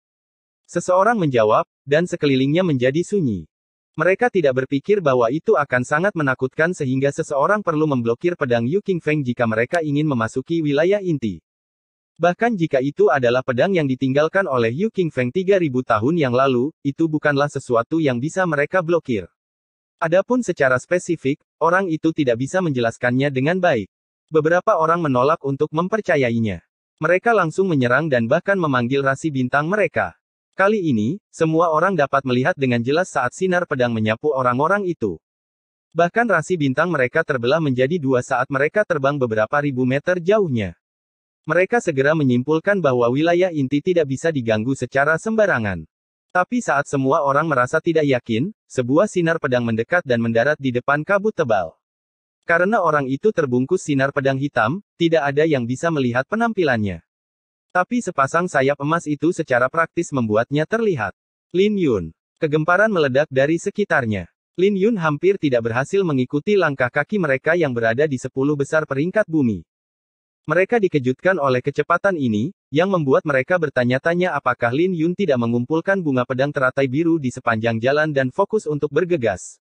Seseorang menjawab, dan sekelilingnya menjadi sunyi. Mereka tidak berpikir bahwa itu akan sangat menakutkan sehingga seseorang perlu memblokir pedang Yu Qingfeng jika mereka ingin memasuki wilayah inti. Bahkan jika itu adalah pedang yang ditinggalkan oleh Yu Qingfeng 3000 tahun yang lalu, itu bukanlah sesuatu yang bisa mereka blokir. Adapun secara spesifik, orang itu tidak bisa menjelaskannya dengan baik. Beberapa orang menolak untuk mempercayainya. Mereka langsung menyerang dan bahkan memanggil rasi bintang mereka. Kali ini, semua orang dapat melihat dengan jelas saat sinar pedang menyapu orang-orang itu. Bahkan rasi bintang mereka terbelah menjadi dua saat mereka terbang beberapa ribu meter jauhnya. Mereka segera menyimpulkan bahwa wilayah inti tidak bisa diganggu secara sembarangan. Tapi saat semua orang merasa tidak yakin, sebuah sinar pedang mendekat dan mendarat di depan kabut tebal. Karena orang itu terbungkus sinar pedang hitam, tidak ada yang bisa melihat penampilannya. Tapi sepasang sayap emas itu secara praktis membuatnya terlihat. Lin Yun. Kegemparan meledak dari sekitarnya. Lin Yun hampir tidak berhasil mengikuti langkah kaki mereka yang berada di 10 besar peringkat bumi. Mereka dikejutkan oleh kecepatan ini, yang membuat mereka bertanya-tanya apakah Lin Yun tidak mengumpulkan bunga pedang teratai biru di sepanjang jalan dan fokus untuk bergegas.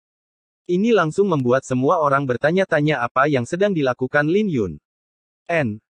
Ini langsung membuat semua orang bertanya-tanya apa yang sedang dilakukan Lin Yun.